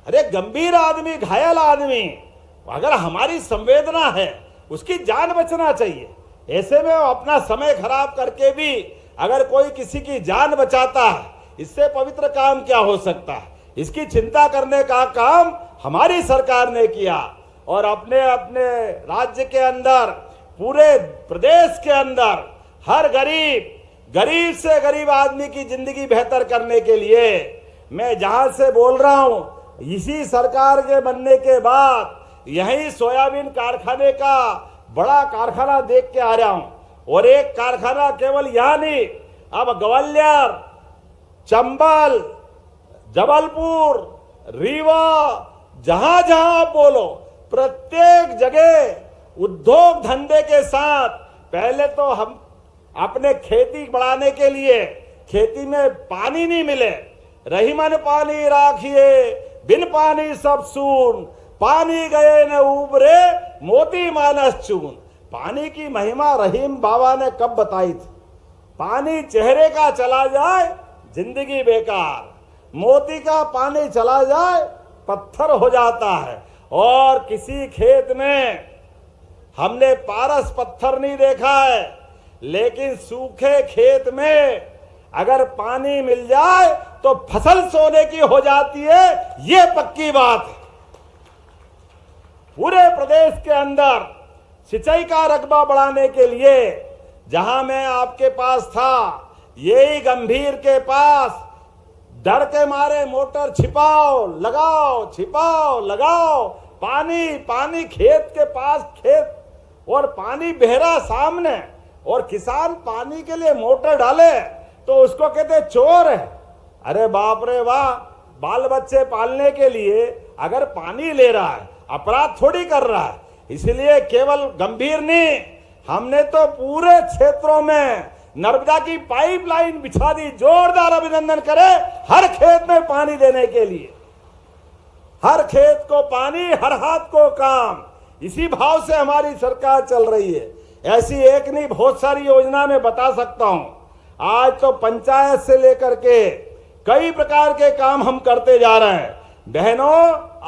अरे गंभीर आदमी, घायल आदमी, अगर हमारी संवेदना है, उसकी जान बचना चाहिए। ऐसे में वो अपना समय खराब करके भी अगर कोई किसी की जान बचाता है, इससे पवित्र काम क्या हो सकता है। इसकी चिंता करने का काम हमारी सरकार ने किया, और अपने अपने राज्य के अंदर, पूरे प्रदेश के अंदर हर गरीब से गरीब आदमी की जिंदगी बेहतर करने के लिए मैं जहां से बोल रहा हूं, इसी सरकार के बनने के बाद यही सोयाबीन कारखाने का बड़ा कारखाना देख के आ रहा हूं। और एक कारखाना केवल यहां नहीं, अब ग्वालियर, चंबल, जबलपुर, रीवा, जहां जहां आप बोलो, प्रत्येक जगह उद्योग धंधे के साथ पहले तो हम अपने खेती बढ़ाने के लिए, खेती में पानी नहीं मिले, रही मन पानी राखिए बिन पानी सब सून, पानी गए न उबरे मोती मानस चून। पानी की महिमा रहीम बाबा ने कब बताई थी? पानी चेहरे का चला जाए जिंदगी बेकार, मोती का पानी चला जाए पत्थर हो जाता है। और किसी खेत में हमने पारस पत्थर नहीं देखा है, लेकिन सूखे खेत में अगर पानी मिल जाए तो फसल सोने की हो जाती है, ये पक्की बात है। पूरे प्रदेश के अंदर सिंचाई का रकबा बढ़ाने के लिए जहां मैं आपके पास था, यही गंभीर के पास डर के मारे मोटर छिपाओ लगाओ, छिपाओ लगाओ, पानी पानी, खेत के पास खेत और पानी बहरा सामने, और किसान पानी के लिए मोटर डाले तो उसको कहते चोर है। अरे बाप रे वाह, बाल बच्चे पालने के लिए अगर पानी ले रहा है, अपराध थोड़ी कर रहा है। इसलिए केवल गंभीर नहीं, हमने तो पूरे क्षेत्रों में नर्मदा की पाइपलाइन बिछा दी। जोरदार अभिनंदन करें हर खेत में पानी देने के लिए। हर खेत को पानी, हर हाथ को काम, इसी भाव से हमारी सरकार चल रही है। ऐसी एक नहीं, बहुत सारी योजना में बता सकता हूं। आज तो पंचायत से लेकर के कई प्रकार के काम हम करते जा रहे हैं। बहनों,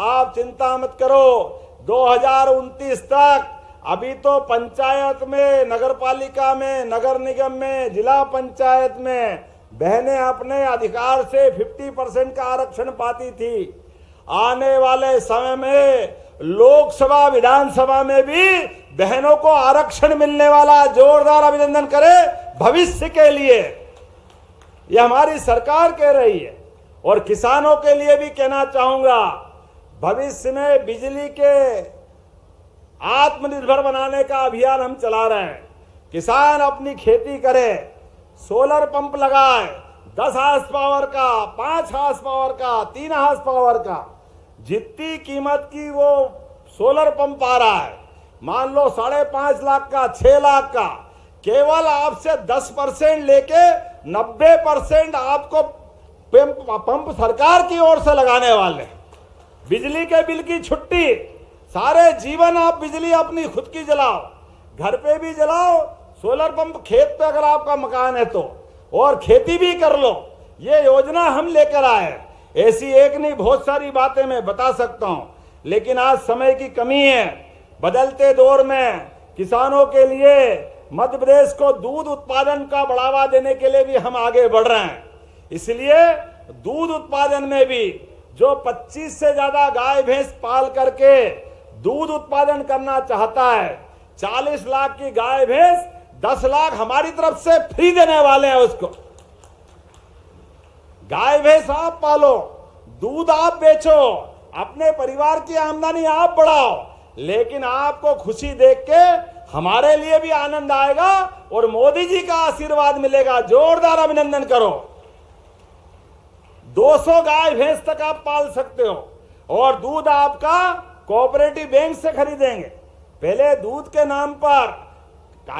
आप चिंता मत करो, 2029 तक अभी तो पंचायत में, नगर पालिका में, नगर निगम में, जिला पंचायत में बहनें अपने अधिकार से 50% का आरक्षण पाती थी। आने वाले समय में लोकसभा, विधानसभा में भी बहनों को आरक्षण मिलने वाला। जोरदार अभिनंदन करें भविष्य के लिए, ये हमारी सरकार कह रही है। और किसानों के लिए भी कहना चाहूंगा, भविष्य में बिजली के आत्मनिर्भर बनाने का अभियान हम चला रहे हैं। किसान अपनी खेती करे, सोलर पंप लगाए, 10 हार्स पावर का, 5 हार्स पावर का, 3 हार्स पावर का, जितनी कीमत की वो सोलर पंप आ रहा है, मान लो 5.5 लाख का, 6 लाख का, केवल आपसे 10% लेके 90% आपको पंप सरकार की ओर से लगाने वाले। बिजली के बिल की छुट्टी, सारे जीवन आप बिजली अपनी खुद की जलाओ, घर पे भी जलाओ, सोलर पंप खेत पे अगर आपका मकान है तो, और खेती भी कर लो। ये योजना हम लेकर आए। ऐसी एक नहीं, बहुत सारी बातें मैं बता सकता हूं, लेकिन आज समय की कमी है। बदलते दौर में किसानों के लिए मध्य प्रदेश को दूध उत्पादन का बढ़ावा देने के लिए भी हम आगे बढ़ रहे हैं। इसलिए दूध उत्पादन में भी जो 25 से ज्यादा गाय भैंस पाल करके दूध उत्पादन करना चाहता है, 40 लाख की गाय भैंस 10 लाख हमारी तरफ से फ्री देने वाले हैं उसको। गाय भैंस आप पालो, दूध आप बेचो, अपने परिवार की आमदनी आप बढ़ाओ, लेकिन आपको खुशी देख के हमारे लिए भी आनंद आएगा और मोदी जी का आशीर्वाद मिलेगा। जोरदार अभिनंदन करो। 200 गाय भैंस तक आप पाल सकते हो, और दूध आपका कोऑपरेटिव बैंक से खरीदेंगे। पहले दूध के नाम पर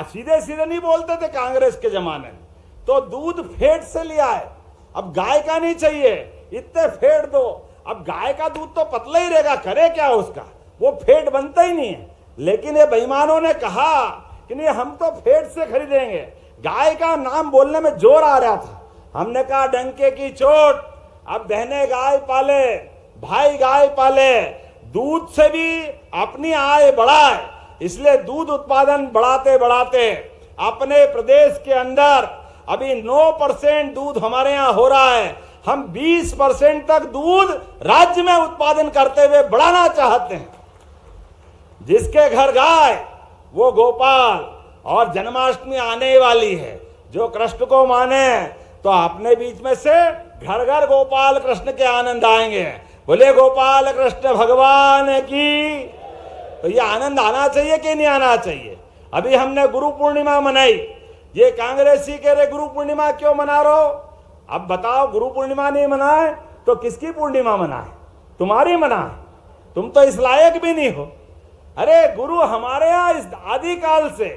सीधे सीधे नहीं बोलते थे कांग्रेस के जमाने में, तो दूध फेट से लिया है। अब गाय का नहीं चाहिए, इतने फेट दो। अब गाय का दूध तो पतला ही रहेगा, करे क्या उसका, वो फेट बनता ही नहीं है। लेकिन ये बेईमानों ने कहा कि नहीं, हम तो फेट से खरीदेंगे। गाय का नाम बोलने में जोर आ रहा था। हमने कहा डंके की चोट, अब बहनें गाय पाले, भाई गाय पाले, दूध से भी अपनी आय बढ़ाए। इसलिए दूध उत्पादन बढ़ाते बढ़ाते अपने प्रदेश के अंदर अभी 9% दूध हमारे यहाँ हो रहा है। हम 20% तक दूध राज्य में उत्पादन करते हुए बढ़ाना चाहते हैं। जिसके घर गाय वो गोपाल, और जन्माष्टमी आने वाली है, जो कृष्ण को माने तो अपने बीच में से घर घर गोपाल कृष्ण के आनंद आएंगे। बोले गोपाल कृष्ण भगवान की। तो ये आनंद आना चाहिए कि नहीं आना चाहिए। अभी हमने गुरु पूर्णिमा मनाई, ये कांग्रेसी कह रहे गुरु पूर्णिमा क्यों मना रहे हो। अब बताओ, गुरु पूर्णिमा नहीं मनाए तो किसकी पूर्णिमा मनाए? तुम्हारी मनाए। तुम तो इस लायक भी नहीं हो। अरे गुरु हमारे यहाँ इस आदिकाल से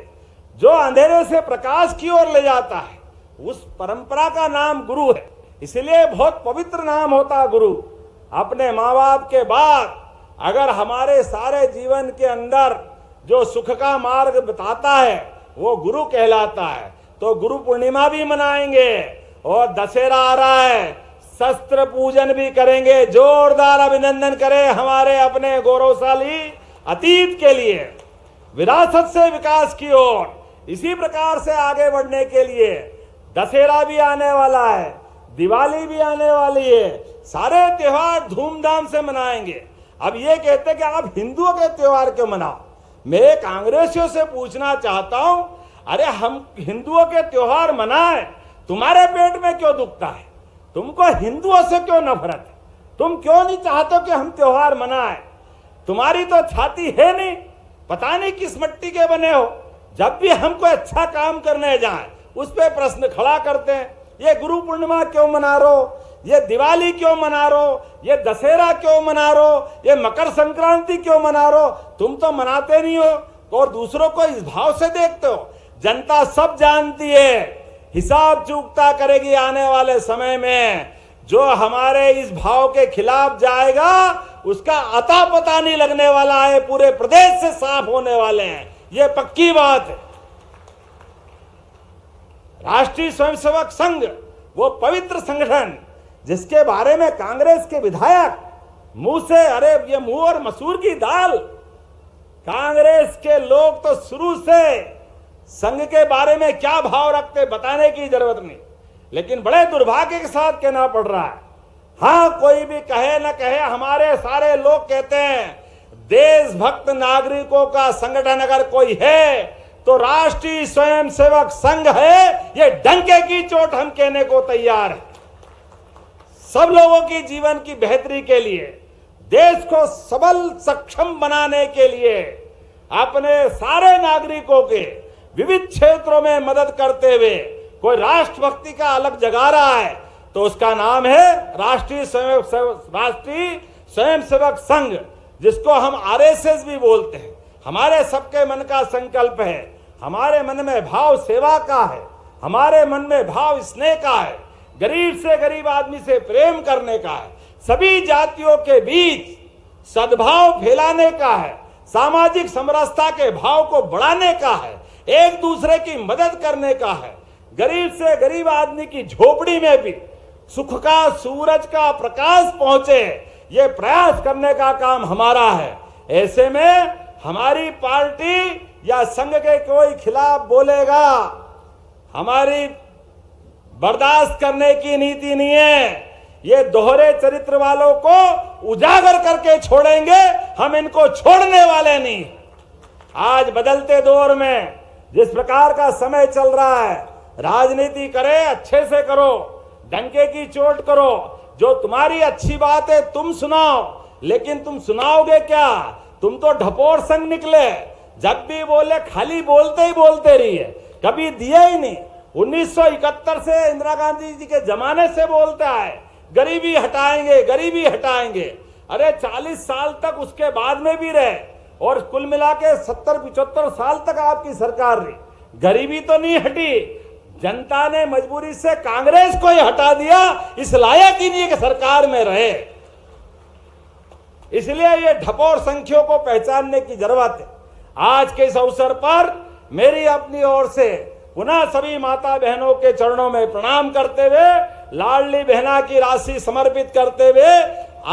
जो अंधेरे से प्रकाश की ओर ले जाता है, उस परंपरा का नाम गुरु है। इसलिए बहुत पवित्र नाम होता है गुरु। अपने माँ बाप के बाद अगर हमारे सारे जीवन के अंदर जो सुख का मार्ग बताता है वो गुरु कहलाता है। तो गुरु पूर्णिमा भी मनाएंगे, और दशहरा आ रहा है, शस्त्र पूजन भी करेंगे। जोरदार अभिनंदन करें हमारे अपने गौरवशाली अतीत के लिए, विरासत से विकास की ओर इसी प्रकार से आगे बढ़ने के लिए दशहरा भी आने वाला है, दिवाली भी आने वाली है, सारे त्योहार धूमधाम से मनाएंगे। अब ये कहते कि आप हिंदुओं के त्योहार क्यों मनाओ? मैं कांग्रेसियों से पूछना चाहता हूं, अरे हम हिंदुओं के त्योहार मनाएं, तुम्हारे पेट में क्यों दुखता है? तुमको हिंदुओं से क्यों नफरत है? तुम क्यों नहीं चाहते कि हम त्योहार मनाएं? तुम्हारी तो छाती है नहीं, पता नहीं किस मिट्टी के बने हो। जब भी हम कोई अच्छा काम करने जाएं, उस पे प्रश्न खड़ा करते हैं। ये गुरु पूर्णिमा क्यों मना रहे हो? ये दिवाली क्यों मना रहे हो? ये दशहरा क्यों मना रहे हो? ये मकर संक्रांति क्यों मना रहे हो? तुम तो मनाते नहीं हो और दूसरों को इस भाव से देखते हो। जनता सब जानती है, हिसाब चूकता करेगी आने वाले समय में। जो हमारे इस भाव के खिलाफ जाएगा उसका अता पता नहीं लगने वाला है, पूरे प्रदेश से साफ होने वाले हैं, ये पक्की बात है। राष्ट्रीय स्वयंसेवक संघ, वो पवित्र संगठन जिसके बारे में कांग्रेस के विधायक मुंह से, अरे ये मुंह और मसूर की दाल। कांग्रेस के लोग तो शुरू से संघ के बारे में क्या भाव रखते बताने की जरूरत नहीं, लेकिन बड़े दुर्भाग्य के साथ कहना पड़ रहा है। हाँ, कोई भी कहे न कहे, हमारे सारे लोग कहते हैं देशभक्त नागरिकों का संगठन अगर कोई है तो राष्ट्रीय स्वयंसेवक संघ है। ये डंके की चोट हम कहने को तैयार है। सब लोगों की जीवन की बेहतरी के लिए, देश को सबल सक्षम बनाने के लिए, अपने सारे नागरिकों के विविध क्षेत्रों में मदद करते हुए कोई राष्ट्रभक्ति का अलग जगा रहा है तो उसका नाम है राष्ट्रीय स्वयंसेवक संघ, जिसको हम आरएसएस भी बोलते हैं। हमारे सबके मन का संकल्प है, हमारे मन में भाव सेवा का है, हमारे मन में भाव स्नेह का है, गरीब से गरीब आदमी से प्रेम करने का है, सभी जातियों के बीच सद्भाव फैलाने का है, सामाजिक समरसता के भाव को बढ़ाने का है, एक दूसरे की मदद करने का है, गरीब से गरीब आदमी की झोपड़ी में भी सुख का सूरज का प्रकाश पहुंचे, ये प्रयास करने का काम हमारा है। ऐसे में हमारी पार्टी या संघ के कोई खिलाफ बोलेगा, हमारी बर्दाश्त करने की नीति नहीं है। ये दोहरे चरित्र वालों को उजागर करके छोड़ेंगे, हम इनको छोड़ने वाले नहीं। आज बदलते दौर में जिस प्रकार का समय चल रहा है, राजनीति करे अच्छे से करो, डंके की चोट करो, जो तुम्हारी अच्छी बात है तुम सुनाओ, लेकिन तुम सुनाओगे क्या? तुम तो ढपोर संग निकले, जब भी बोले खाली बोलते ही बोलते रहिए, कभी दिए ही नहीं। 1971 से इंदिरा गांधी जी के जमाने से बोलता है गरीबी हटाएंगे, गरीबी हटाएंगे। अरे 40 साल तक उसके बाद में भी रहे और कुल मिला के 70-75 साल तक आपकी सरकार रही, गरीबी तो नहीं हटी। जनता ने मजबूरी से कांग्रेस को ही हटा दिया, इस लायक ही नहीं कि सरकार में रहे। इसलिए ये ढपोर संख्यों को पहचानने की जरूरत है। आज के इस अवसर पर मेरी अपनी ओर से पुनः सभी माता बहनों के चरणों में प्रणाम करते हुए, लाडली बहना की राशि समर्पित करते हुए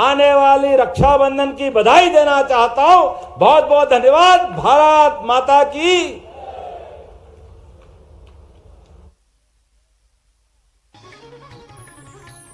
आने वाली रक्षाबंधन की बधाई देना चाहता हूं। बहुत बहुत धन्यवाद। भारत माता की